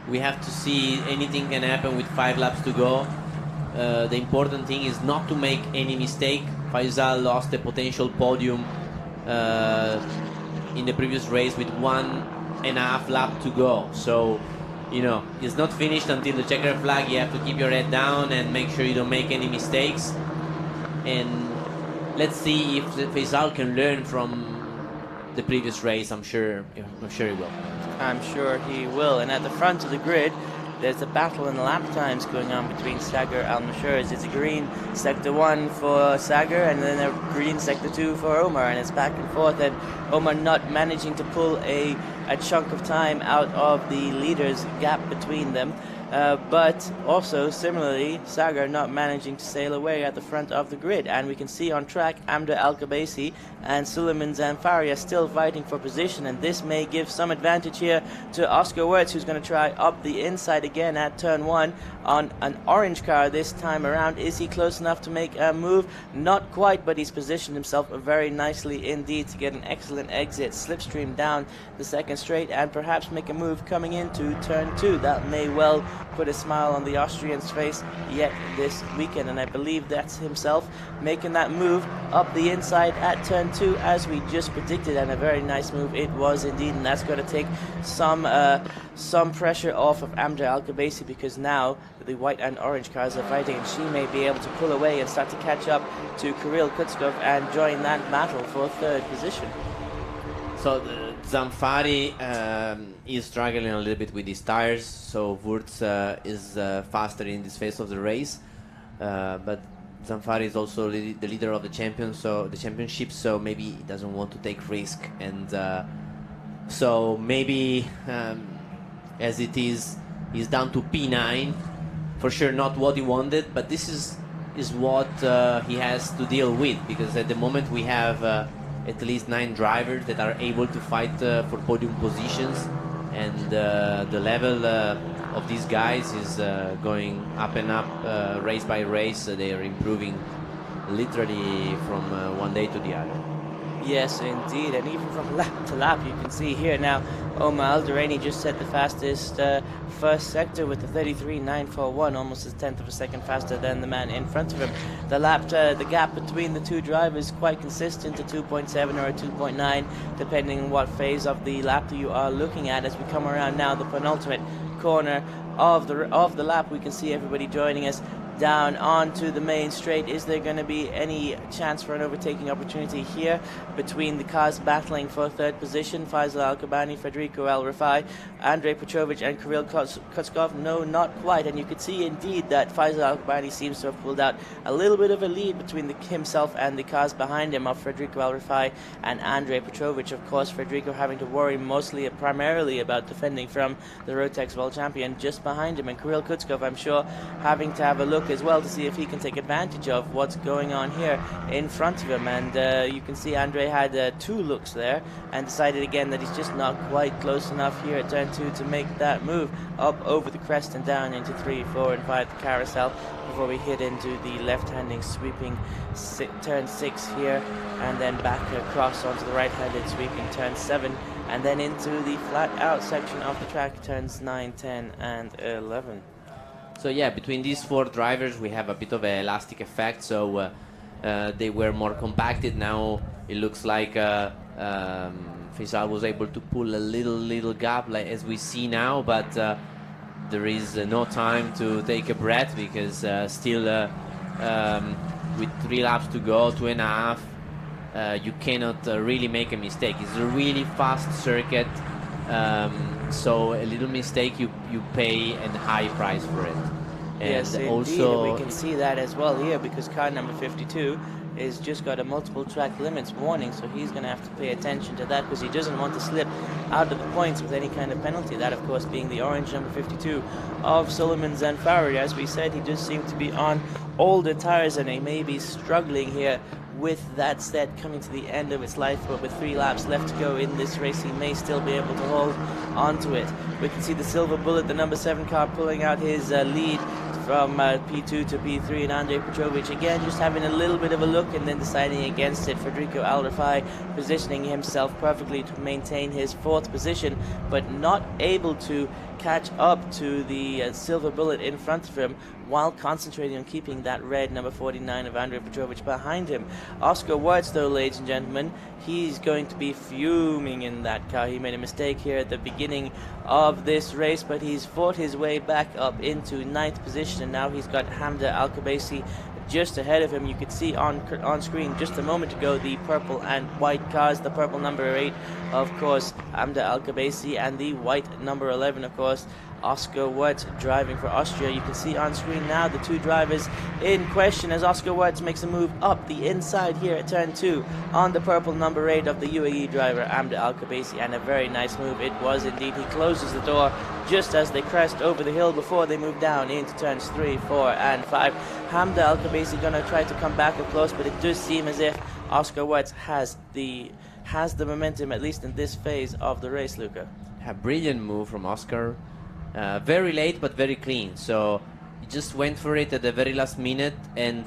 [SPEAKER 2] we have to see anything can happen with 5 laps to go. The important thing is not to make any mistake. Faisal lost a potential podium in the previous race with 1.5 lap to go. So, you know, it's not finished until the checker flag. You have to keep your head down and make sure you don't make any mistakes. And let's see if Faisal can learn from the previous race. I'm sure he will.
[SPEAKER 1] I'm sure he will. And at the front of the grid, there's a battle in the lap times going on between Sagar Al-Mashaj. It's a green Sector 1 for Sagar, and then a green Sector 2 for Omar, and it's back and forth, and Omar not managing to pull a chunk of time out of the leaders' gap between them. but also similarly Sagar not managing to sail away at the front of the grid. And we can see on track Amda Al-Kabaisi and Suleiman Zamfari are still fighting for position, and this may give some advantage here to Oscar Wirtz, who's going to try up the inside again at turn 1 on an orange car this time around. Is he close enough to make a move? Not quite, but he's positioned himself very nicely indeed to get an excellent exit, slipstream down the second straight, and perhaps make a move coming into turn 2. That may well put a smile on the Austrian's face yet this weekend, and I believe that's himself making that move up the inside at turn 2 as we just predicted, and a very nice move it was indeed, and that's going to take some pressure off of Amda Al-Kabaisi, because now the white and orange cars are fighting, and she may be able to pull away and start to catch up to Kirill Kutskov and join that battle for third position.
[SPEAKER 2] So Zamfari is struggling a little bit with his tires, so Wurz is faster in this phase of the race, but Zamfari is also the leader of the championship, so maybe he doesn't want to take risk, and so maybe as it is, he's down to P9. For sure, not what he wanted, but this is what he has to deal with, because at the moment we have at least 9 drivers that are able to fight for podium positions, and the level of these guys is going up and up race by race. They are improving literally from one day to the other.
[SPEAKER 1] Yes, indeed, and even from lap to lap, you can see here now, Omar Alderani just set the fastest first sector with the 33.941, almost a tenth of a second faster than the man in front of him. The gap between the two drivers quite consistent, a 2.7 or a 2.9, depending on what phase of the lap that you are looking at. As we come around now the penultimate corner of the lap, we can see everybody joining us down onto the main straight. Is there going to be any chance for an overtaking opportunity here between the cars battling for third position? Faisal Al-Kabani, Federico Al-Rafai, Andrei Petrovic and Kirill Kutskov? No, not quite. And you could see indeed that Faisal Al-Kabani seems to have pulled out a little bit of a lead between himself and the cars behind him of Federico Al-Rafai and Andrei Petrovic. Of course, Federico having to worry primarily about defending from the Rotex World Champion just behind him, and Kirill Kutskov, I'm sure, having to have a look as well to see if he can take advantage of what's going on here in front of him. And you can see Andre had 2 looks there and decided again that he's just not quite close enough here at turn 2 to make that move up over the crest and down into 3, 4 and 5 the carousel before we hit into the left-handing sweeping turn 6 here, and then back across onto the right-handed sweeping turn 7, and then into the flat-out section of the track, turns 9, 10 and 11.
[SPEAKER 2] So yeah, between these 4 drivers we have a bit of an elastic effect, so they were more compacted. Now it looks like Faisal was able to pull a little gap, like as we see now, but there is no time to take a breath, because still with 3 laps to go, 2.5, you cannot really make a mistake. It's a really fast circuit, so a little mistake you pay a high price for it. And
[SPEAKER 1] yes, indeed,
[SPEAKER 2] also
[SPEAKER 1] and we can see that as well here, because car number 52 is just got a multiple track limits warning, so he's going to have to pay attention to that, because he doesn't want to slip out of the points with any kind of penalty. That, of course, being the orange number 52 of Suleiman Zamfari. As we said, he does seem to be on older tires, and he may be struggling here with that set coming to the end of its life, but with 3 laps left to go in this race, he may still be able to hold onto it. We can see the Silver Bullet, the number 7 car, pulling out his lead from P2 to P3, and Andrei Petrovic again just having a little bit of a look and then deciding against it. Federico Al-Rafai positioning himself perfectly to maintain his 4th position, but not able to catch up to the Silver Bullet in front of him, while concentrating on keeping that red number 49 of Andrei Petrovic behind him. Oscar Wirtz, though, ladies and gentlemen, he's going to be fuming in that car. He made a mistake here at the beginning of this race, but he's fought his way back up into 9th position, and now he's got Hamda Al-Kabaisi just ahead of him. You could see on screen just a moment ago the purple and white cars, the purple number 8 of course Hamda Al-Kabaisi, and the white number 11 of course Oscar Wirtz driving for Austria. You can see on screen now the two drivers in question as Oscar Wirtz makes a move up the inside here at turn 2 on the purple number 8 of the UAE driver Hamda Al-Khabaisi, and a very nice move it was indeed. He closes the door just as they crest over the hill before they move down into turns 3, 4 and 5. Hamda Al-Khabaisi gonna try to come back up close, but it does seem as if Oscar Wirtz has the momentum, at least in this phase of the race, Luca.
[SPEAKER 2] A brilliant move from Oscar. Very late but very clean, so he just went for it at the very last minute, and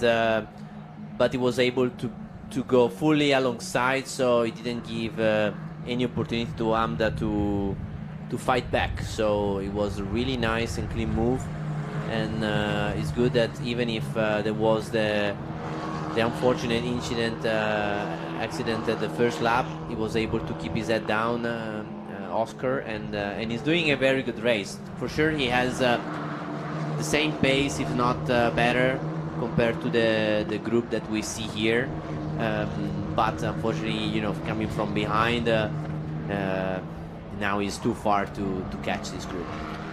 [SPEAKER 2] but he was able to go fully alongside, so he didn't give any opportunity to Hamda to fight back. So it was a really nice and clean move, and it's good that even if there was the unfortunate accident at the first lap, he was able to keep his head down, Oscar, and he's doing a very good race. For sure he has the same pace, if not better, compared to the group that we see here, but unfortunately, you know, coming from behind, now he's too far to catch this group.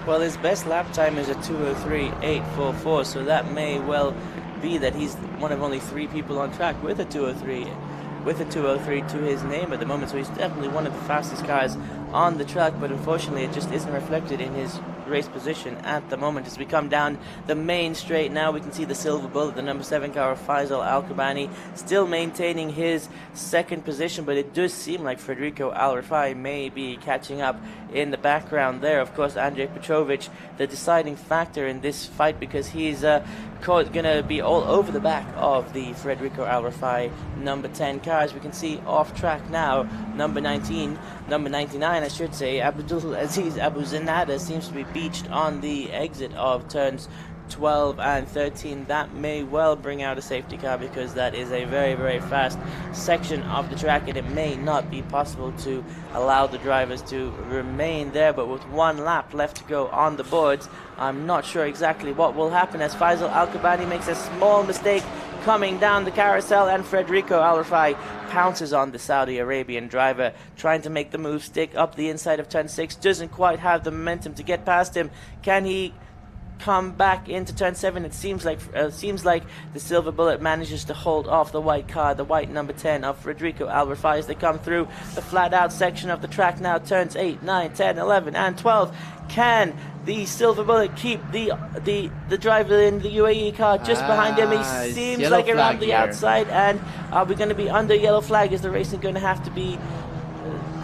[SPEAKER 1] Well, his best lap time is a 2:03.844, so that may well be that he's one of only 3 people on track with a 2:03 to his name at the moment, so he's definitely one of the fastest cars on the track, but unfortunately it just isn't reflected in his race position at the moment. As we come down the main straight now, we can see the silver bullet, the number 7 car of Faisal Al-Kabani, still maintaining his second position, but it does seem like Federico Al-Rifai may be catching up in the background there. Of course, Andrej Petrovic, the deciding factor in this fight, because he's going to be all over the back of the Federico Al-Rifai number 10 car. As we can see off track now, number 99 I should say, Abdul Aziz Abu Zanada seems to be beached on the exit of turns 12 and 13. That may well bring out a safety car, because that is a very, very fast section of the track, and it may not be possible to allow the drivers to remain there. But with 1 lap left to go on the boards, I'm not sure exactly what will happen, as Faisal Al-Kabani makes a small mistake coming down the carousel, and Federico Al-Rifai pounces on the Saudi Arabian driver, trying to make the move stick up the inside of turn 6. Doesn't quite have the momentum to get past him. Can he come back into turn 7? It seems like the silver bullet manages to hold off the white car, the white number 10 of Federico Al-Rifai, as they come through the flat out section of the track now. Turns 8, 9, 10, 11 and 12. Can the silver bullet keep the driver in the UAE car just behind him? He seems like around the outside, and are we going to be under yellow flag? Is the racing going to have to be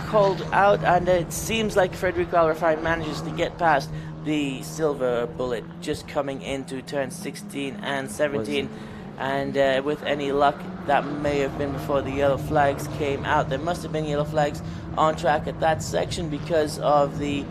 [SPEAKER 1] called out? And it seems like Federico Al-Rifai manages to get past the silver bullet just coming into turn 16 and 17, and with any luck that may have been before the yellow flags came out. There must have been yellow flags on track at that section because of the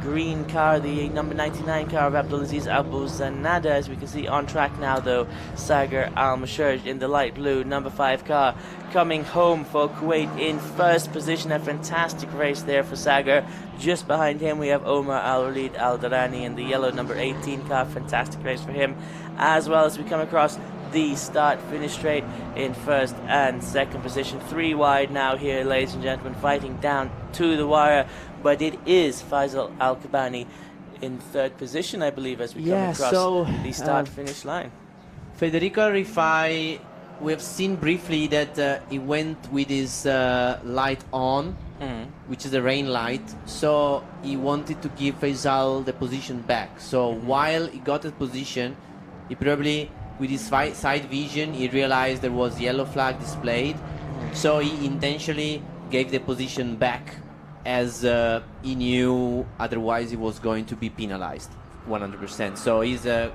[SPEAKER 1] green car, the number 99 car of Abdulaziz Abu Zanada. As we can see on track now though, Sagar Al-Masharj in the light blue number 5 car coming home for Kuwait in first position. A fantastic race there for Sagar. Just behind him we have Omar Al-Walid Al-Darani in the yellow number 18 car. Fantastic race for him, as well as we come across the start finish straight in first and second position. 3 wide now here, ladies and gentlemen, fighting down to the wire, but it is Faisal Al-Kabani in third position, I believe, as we come across the start finish line.
[SPEAKER 2] Federico Al-Rifai, we have seen briefly that he went with his light on, which is the rain light, so he wanted to give Faisal the position back. So while he got the position, he probably, with his side vision, he realized there was yellow flag displayed, so he intentionally gave the position back, as he knew otherwise he was going to be penalized 100%. So he's a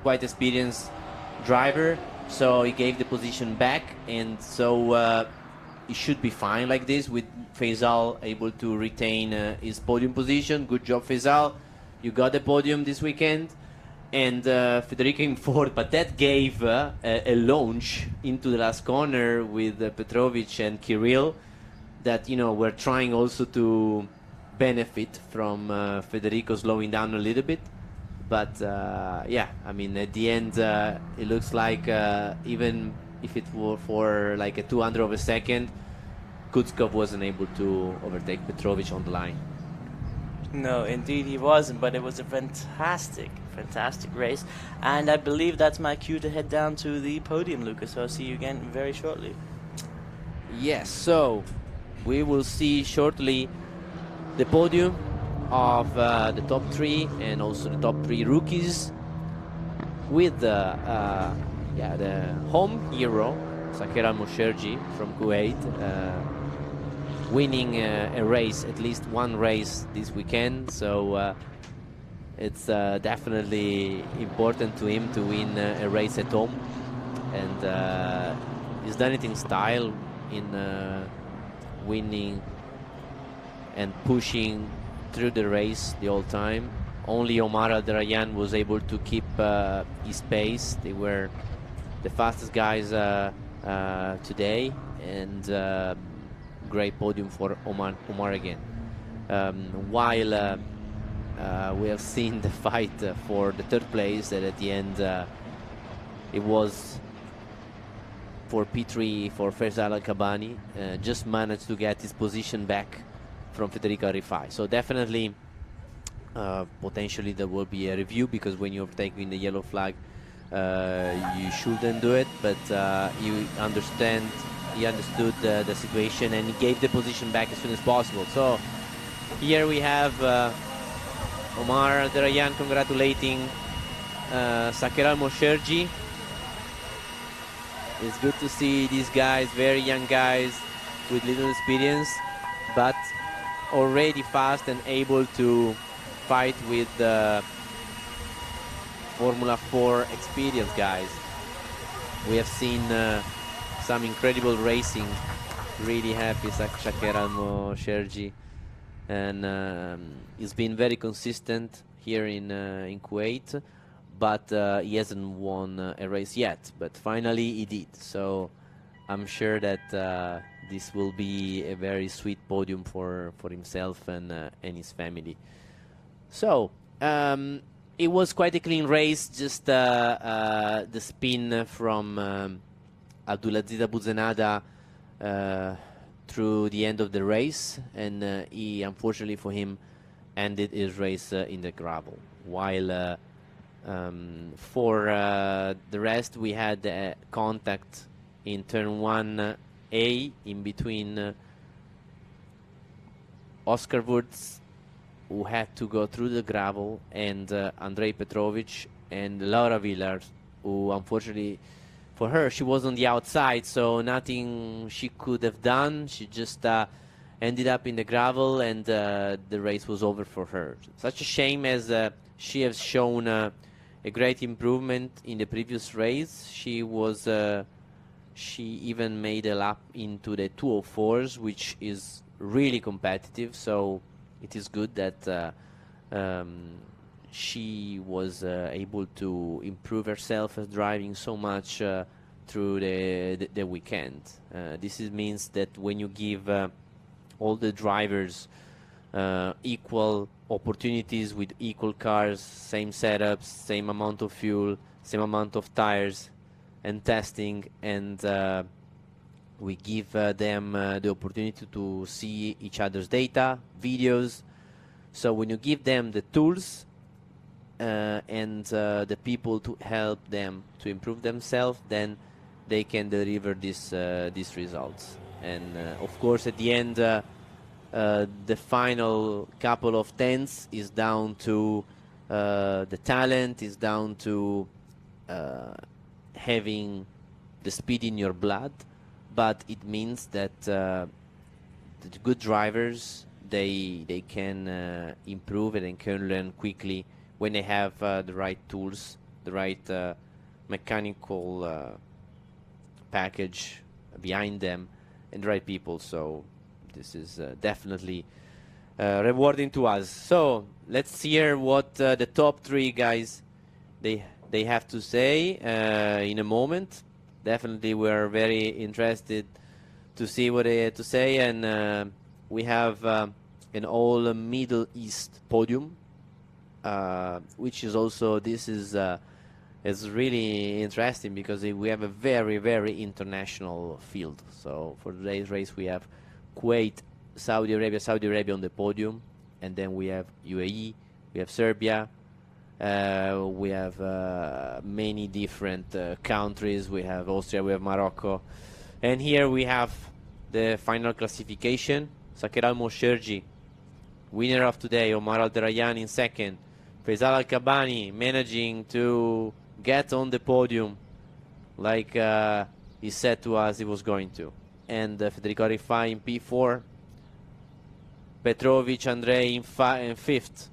[SPEAKER 2] quite experienced driver, so he gave the position back, and so he should be fine like this, with Faisal able to retain his podium position. Good job, Faisal, you got the podium this weekend. And Federico in fourth, but that gave a launch into the last corner with Petrovic and Kirill, that, you know, were trying also to benefit from Federico slowing down a little bit. But yeah, I mean, at the end it looks like even if it were for like a 200 of a second, Kutskov wasn't able to overtake Petrovic on the line.
[SPEAKER 1] No, indeed he wasn't, but it was a fantastic, fantastic race. And I believe that's my cue to head down to the podium, Lucas. So I'll see you again very shortly.
[SPEAKER 2] Yes, so we will see shortly the podium of the top 3 and also the top 3 rookies with the home hero, Sakir Al-Mosherji from Kuwait, winning a race, at least one race this weekend. So it's definitely important to him to win a race at home. And he's done it in style, in winning and pushing through the race the whole time. Only Omar Al-Darayan was able to keep his pace. They were the fastest guys today, and great podium for Omar again. While we have seen the fight for the third place, that at the end it was for P3 for Faisal Al-Kabani, just managed to get his position back from Federico Rifai. So definitely potentially there will be a review, because when you're taking the yellow flag you shouldn't do it, but he understood the situation, and he gave the position back as soon as possible. So here we have Omar Darayan congratulating Sakir Al-Mosherji. It's good to see these guys, very young guys with little experience, but already fast and able to fight with the Formula 4 experienced guys. We have seen some incredible racing. Really happy Sakir Al-Mosherji, and he's been very consistent here in Kuwait, but he hasn't won a race yet, but finally he did. So I'm sure that this will be a very sweet podium for himself and his family. So it was quite a clean race, just the spin from Abdulaziz Abuzenada through the end of the race, and he, unfortunately for him, ended his race in the gravel. While for the rest, we had contact in turn 1A in between Oscar Wurz, who had to go through the gravel, and Andrei Petrovic and Laura Villars, who unfortunately for her, she was on the outside, so nothing she could have done. She just ended up in the gravel, and the race was over for her. Such a shame, as she has shown a great improvement in the previous race. She was she even made a lap into the 204s, which is really competitive. So it is good that she was able to improve herself as driving so much through the weekend. This means that when you give all the drivers equal opportunities with equal cars, same setups, same amount of fuel, same amount of tires and testing, and we give them the opportunity to see each other's data, videos. So when you give them the tools and the people to help them to improve themselves, then they can deliver these results. And of course, at the end, the final couple of tenths is down to the talent, is down to having the speed in your blood, but it means that the good drivers, they can improve and can learn quickly when they have the right tools, the right mechanical package behind them, and the right people. So this is definitely rewarding to us. So let's hear what the top three guys they have to say in a moment. Definitely we're very interested to see what they had to say, and we have an all Middle East podium, which is also, this is really interesting because we have a very, very international field. So for today's race we have Kuwait, Saudi Arabia on the podium, and then we have UAE, we have Serbia, we have many different countries. We have Austria, we have Morocco, and here we have the final classification. Saker Al-Mosherji, winner of today. Omar Al-Darayan in second. Faisal Al-Kabani managing to get on the podium like he said to us he was going to. And Federico Rifai in P4. Petrovic Andrei in fifth.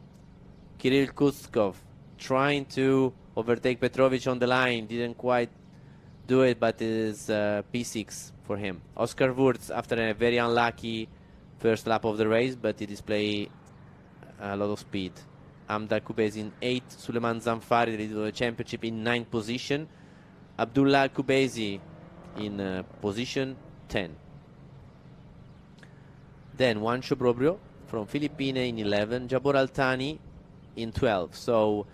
[SPEAKER 2] Kirill Kuskov trying to overtake Petrovic on the line. Didn't quite do it, but it is P6 for him. Oscar Wurz after a very unlucky first lap of the race, but he displayed a lot of speed. Amdal Kubezi in 8th. Suleiman Zamfari, the leader of the championship, in 9th position. Abdullah Kubezi in position 10. Then Juan Chobrobrio from Philippine in 11. Jabor Altani in 12. So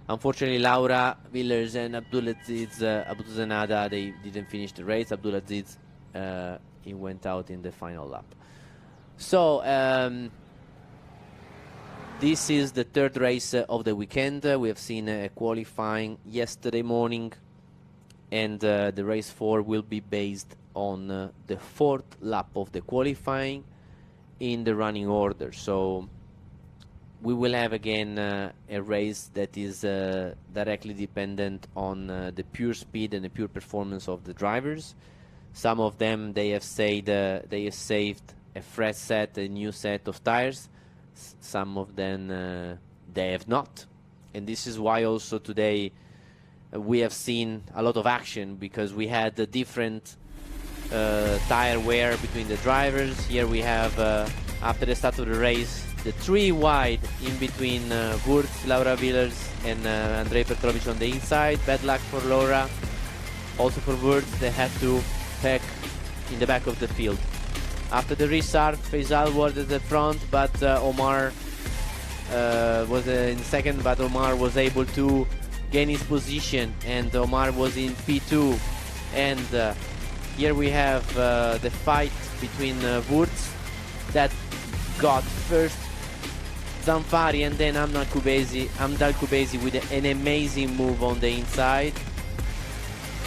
[SPEAKER 2] unfortunately Laura Villers and Abdulaziz Abdulzenada, they didn't finish the race. Abdulaziz he went out in the final lap. So this is the third race of the weekend. We have seen qualifying yesterday morning, and the race 4 will be based on the 4th lap of the qualifying in the running order. So we will have again a race that is directly dependent on the pure speed and the pure performance of the drivers. Some of them, they have said they have saved a fresh set, a new set of tires. Some of them they have not, and this is why also today we have seen a lot of action, because we had a different tire wear between the drivers. Here we have after the start of the race the 3 wide in between Wurz, Laura Villers and Andrei Petrovic on the inside. Bad luck for Laura. Also for Wurz, they had to pack in the back of the field. After the restart, Faisal was at the front, but Omar was in second, but Omar was able to gain his position, and Omar was in P2. And here we have the fight between Wurz that got first Zamfari and then Amdal Kubezi with an amazing move on the inside.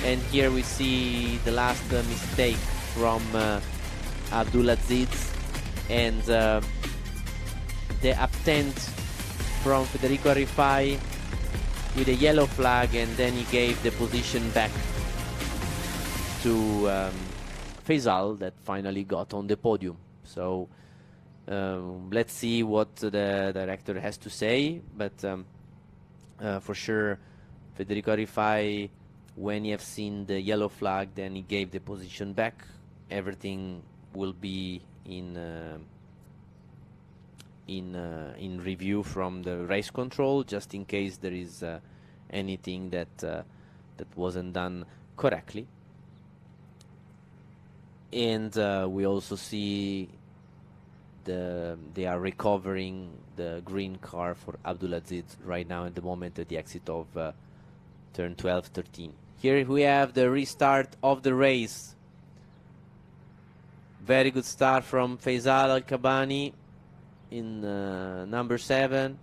[SPEAKER 2] And here we see the last mistake from Abdulaziz, and the attempt from Federico Rifai with a yellow flag, and then he gave the position back to Faisal, that finally got on the podium. So let's see what the director has to say, but for sure Federico Rifai, when you have seen the yellow flag, then he gave the position back. Everything will be in review from the race control, just in case there is anything that that wasn't done correctly. And we also see they are recovering the green car for Abdulaziz right now at the moment at the exit of turn 12-13. Here we have the restart of the race. Very good start from Faisal Al-Kabani in number 7,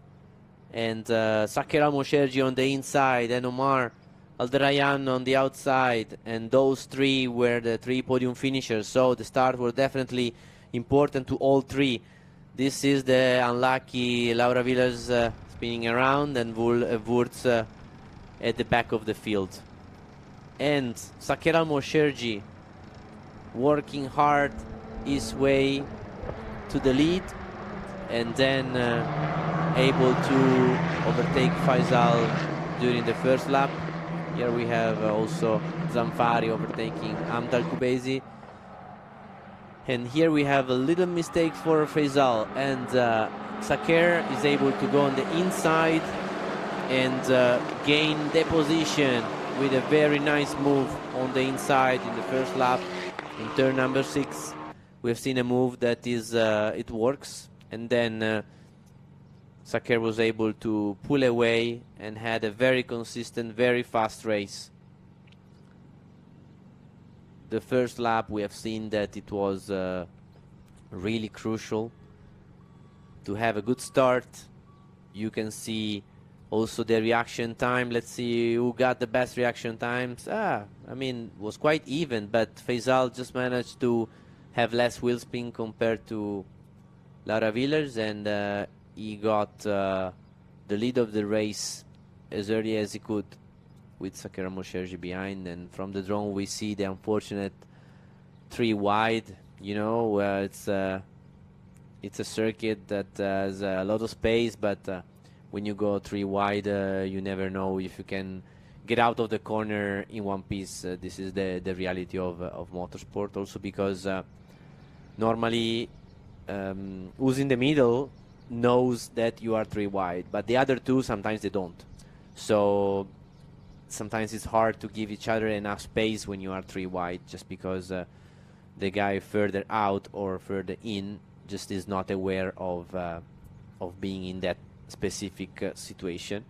[SPEAKER 2] and Saker Al-Mosherji on the inside, and Omar Al-Darayan on the outside, and those 3 were the 3 podium finishers. So the start were definitely important to all 3. This is the unlucky Laura Villers spinning around, and Wurz at the back of the field. And Saker Al-Mosherji working hard his way to the lead, and then able to overtake Faisal during the first lap. Here we have also Zamfari overtaking Amdal Kubezi. And here we have a little mistake for Faisal, and Saker is able to go on the inside and gain the position with a very nice move on the inside in the first lap. In turn number 6, we've seen a move that is it works, and then Saker was able to pull away and had a very consistent, very fast race. The first lap we have seen that it was really crucial have a good start. You can see also the reaction time. Let's see who got the best reaction times. I mean, it was quite even, but Faisal just managed to have less wheel spin compared to Lara Villers, and he got the lead of the race as early as he could with Sakura Mosherji behind. And from the drone we see the unfortunate 3 wide. You know, it's a circuit that has a lot of space, but when you go 3 wide, you never know if you can get out of the corner in one piece. This is the reality of motorsport, also because normally who's in the middle knows that you are 3 wide, but the other 2 sometimes they don't. So sometimes it's hard to give each other enough space when you are 3 wide, just because the guy further out or further in just is not aware of being in that specific situation.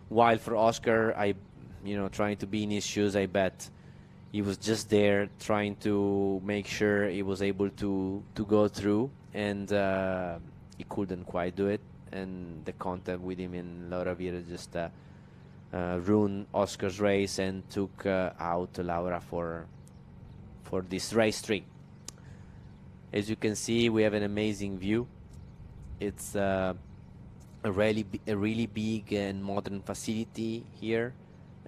[SPEAKER 2] While for Oscar, trying to be in his shoes, I bet he was just there trying to make sure he was able to go through, and he couldn't quite do it. And the contact with him in Laura Vira just ruined Oscar's race and took out Laura for this race 3. As you can see, we have an amazing view. It's a really big and modern facility here.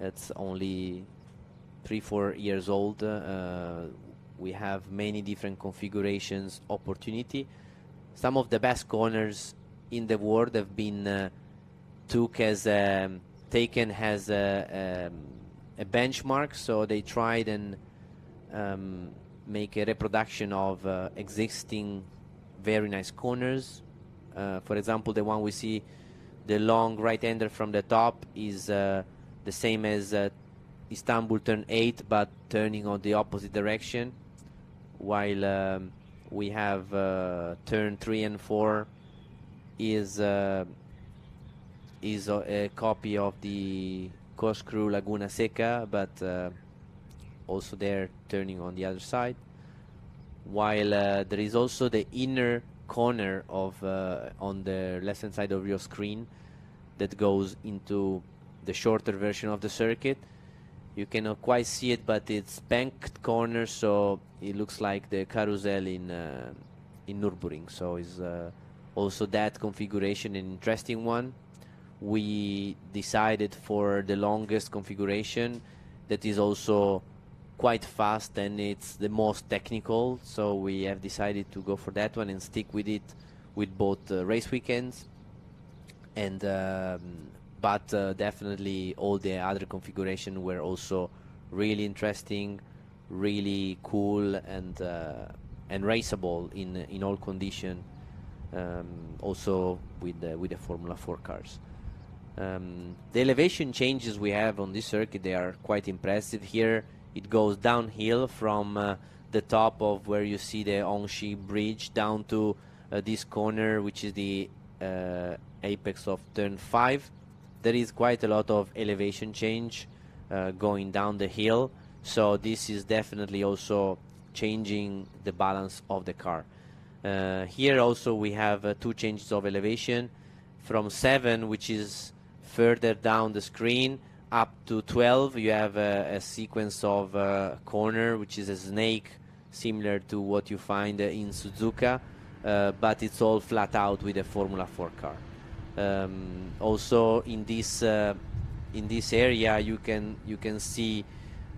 [SPEAKER 2] It's only 3-4 years old. We have many different configurations, opportunity. Some of the best corners in the world have been taken as a benchmark. So they tried and make a reproduction of existing very nice corners. For example, the one we see, the long right-hander from the top, is the same as Istanbul turn 8, but turning on the opposite direction, while we have turn 3 and 4 is a copy of the corkscrew Laguna Seca, but also there turning on the other side, while there is also the inner corner of on the left hand side of your screen that goes into the shorter version of the circuit. You cannot quite see it, but it's banked corner, so it looks like the carousel in Nürburgring. So it's also that configuration, an interesting one. We decided for the longest configuration that is also quite fast, and it's the most technical, so we have decided to go for that one and stick with it with both race weekends. And but definitely all the other configuration were also really interesting, really cool, and raceable in all condition, also with the Formula 4 cars. The elevation changes we have on this circuit, they are quite impressive. Here it goes downhill from the top of where you see the Onshi bridge down to this corner, which is the apex of turn 5. There is quite a lot of elevation change going down the hill, so this is definitely also changing the balance of the car. Here also we have 2 changes of elevation from 7, which is further down the screen, up to 12. You have a sequence of corner, which is a snake similar to what you find in Suzuka, but it's all flat out with a Formula 4 car. Also in this area you can see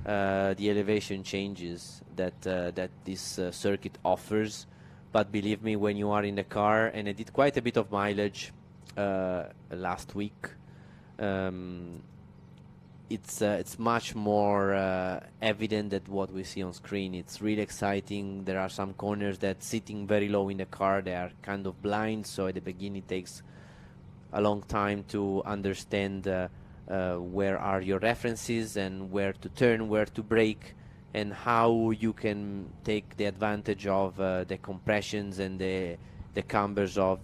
[SPEAKER 2] the elevation changes that this circuit offers. But believe me, when you are in the car, and I did quite a bit of mileage last week, it's much more evident than what we see on screen. It's really exciting. There are some corners that sitting very low in the car, they are kind of blind, so at the beginning it takes a long time to understand where are your references and where to turn, where to brake, and how you can take the advantage of the compressions and the cambers of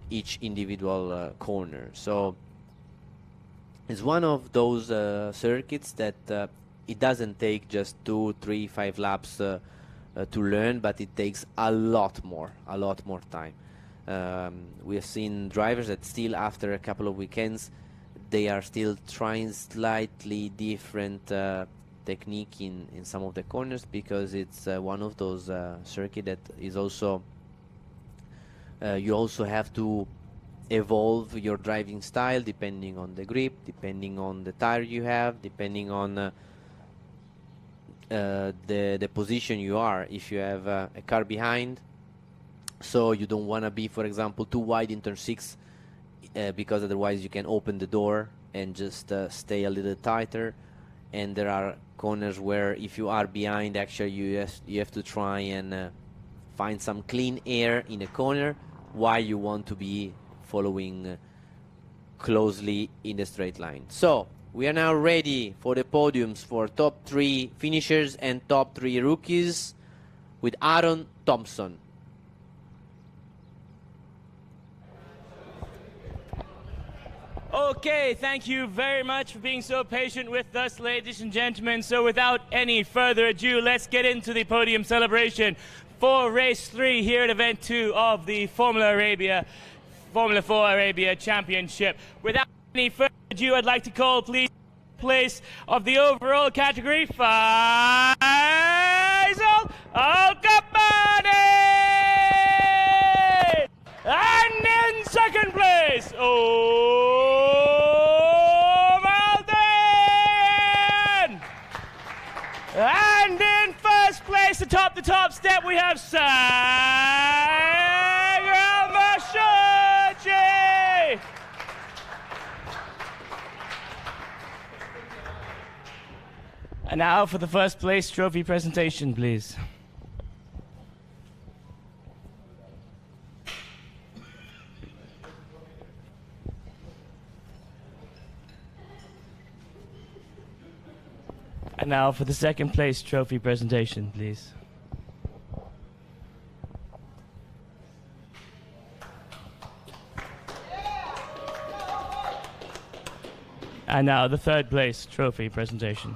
[SPEAKER 2] each individual corner. So it's one of those circuits that it doesn't take just 2, 3, 5 laps to learn, but it takes a lot more time. We have seen drivers that still, after a couple of weekends, they are still trying slightly different technique in some of the corners, because it's one of those circuit that is also you also have to evolve your driving style depending on the grip, depending on the tire you have, depending on the position you are. If you have a car behind, so you don't want to be, for example, too wide in turn 6, because otherwise you can open the door and just stay a little tighter. And there are corners where if you are behind, actually you have to try and find some clean air in a corner while you want to be following closely in the straight line. So we are now ready for the podiums for top 3 finishers and top 3 rookies with Aaron Thompson.
[SPEAKER 7] Okay, thank you very much for being so patient with us, ladies and gentlemen. So without any further ado, let's get into the podium celebration for race 3 here at event 2 of the Formula 4 Arabia Championship. Without any further ado, I'd like to call, please, place of the overall category, Faisal Al-Kabani! And in second place, Malden! And in first place, atop the top step, we have Sang Al-Mashaji! And now for the first place trophy presentation, please. And now for the second place trophy presentation, please. And now the third place trophy presentation.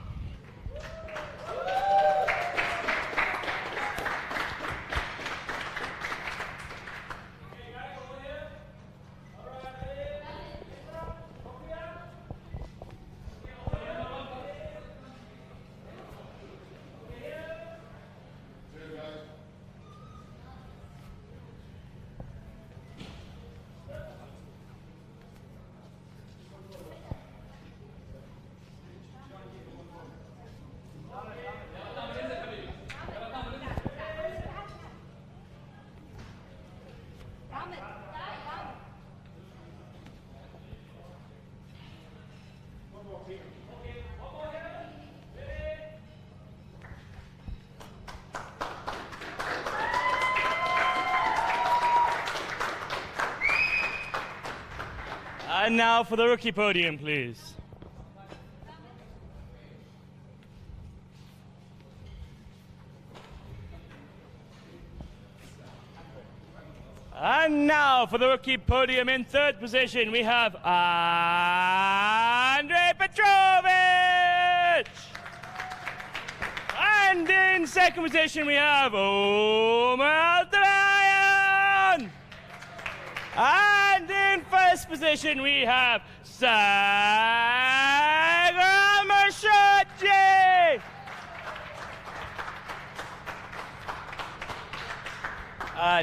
[SPEAKER 7] And now for the rookie podium, please. And now for the rookie podium in third position, we have Andrei Petrovich! And in second position, we have Omar Drayan! And in first position, we have Sagar Mashaji!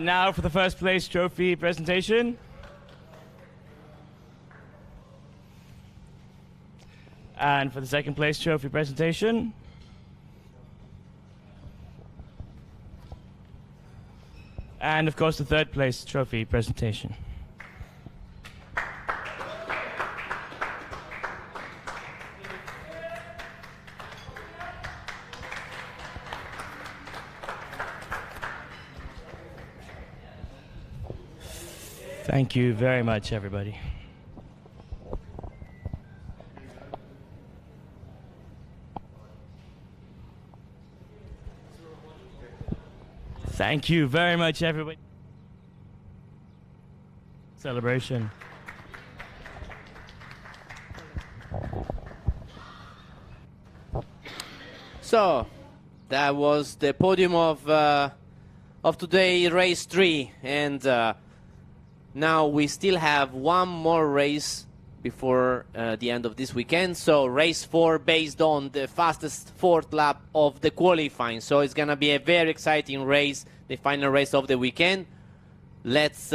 [SPEAKER 7] Now for the first place trophy presentation. And for the second place trophy presentation. And of course the third place trophy presentation. Thank you very much, everybody. Thank you very much, everybody. Celebration.
[SPEAKER 2] So that was the podium of today, race 3, and Now we still have one more race before the end of this weekend. So race 4 based on the fastest fourth lap of the qualifying. So it's going to be a very exciting race, the final race of the weekend. Let's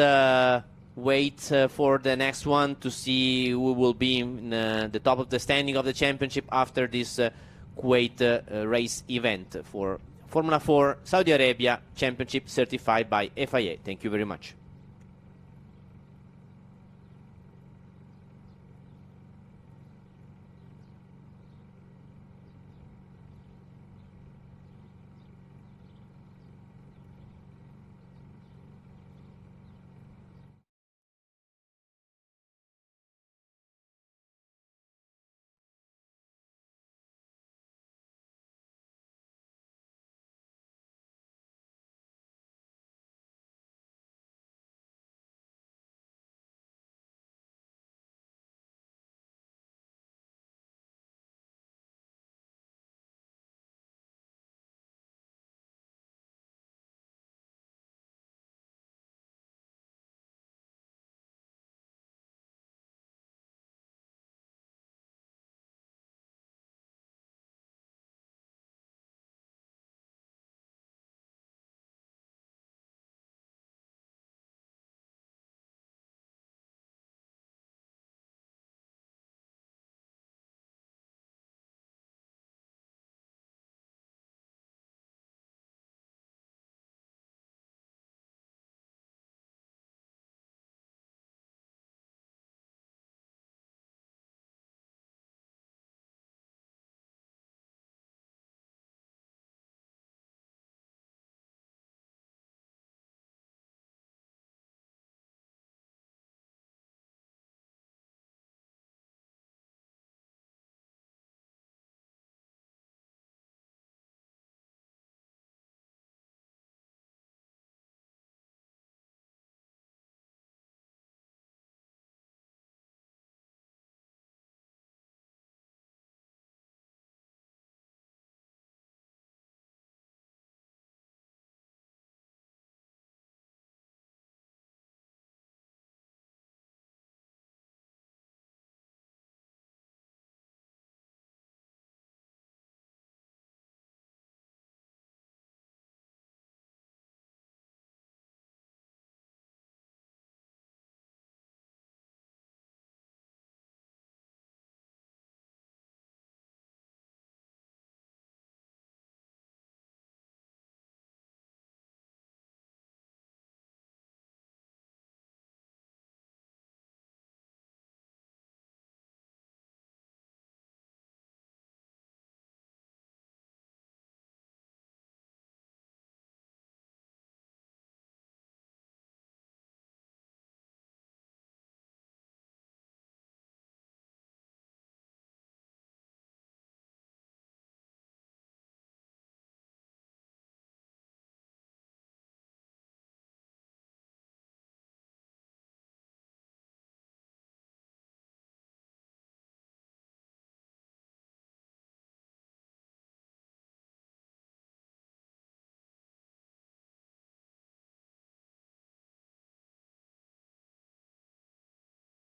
[SPEAKER 2] wait for the next one to see who will be in the top of the standing of the championship after this Kuwait race event for Formula 4 Saudi Arabia Championship certified by FIA. Thank you very much.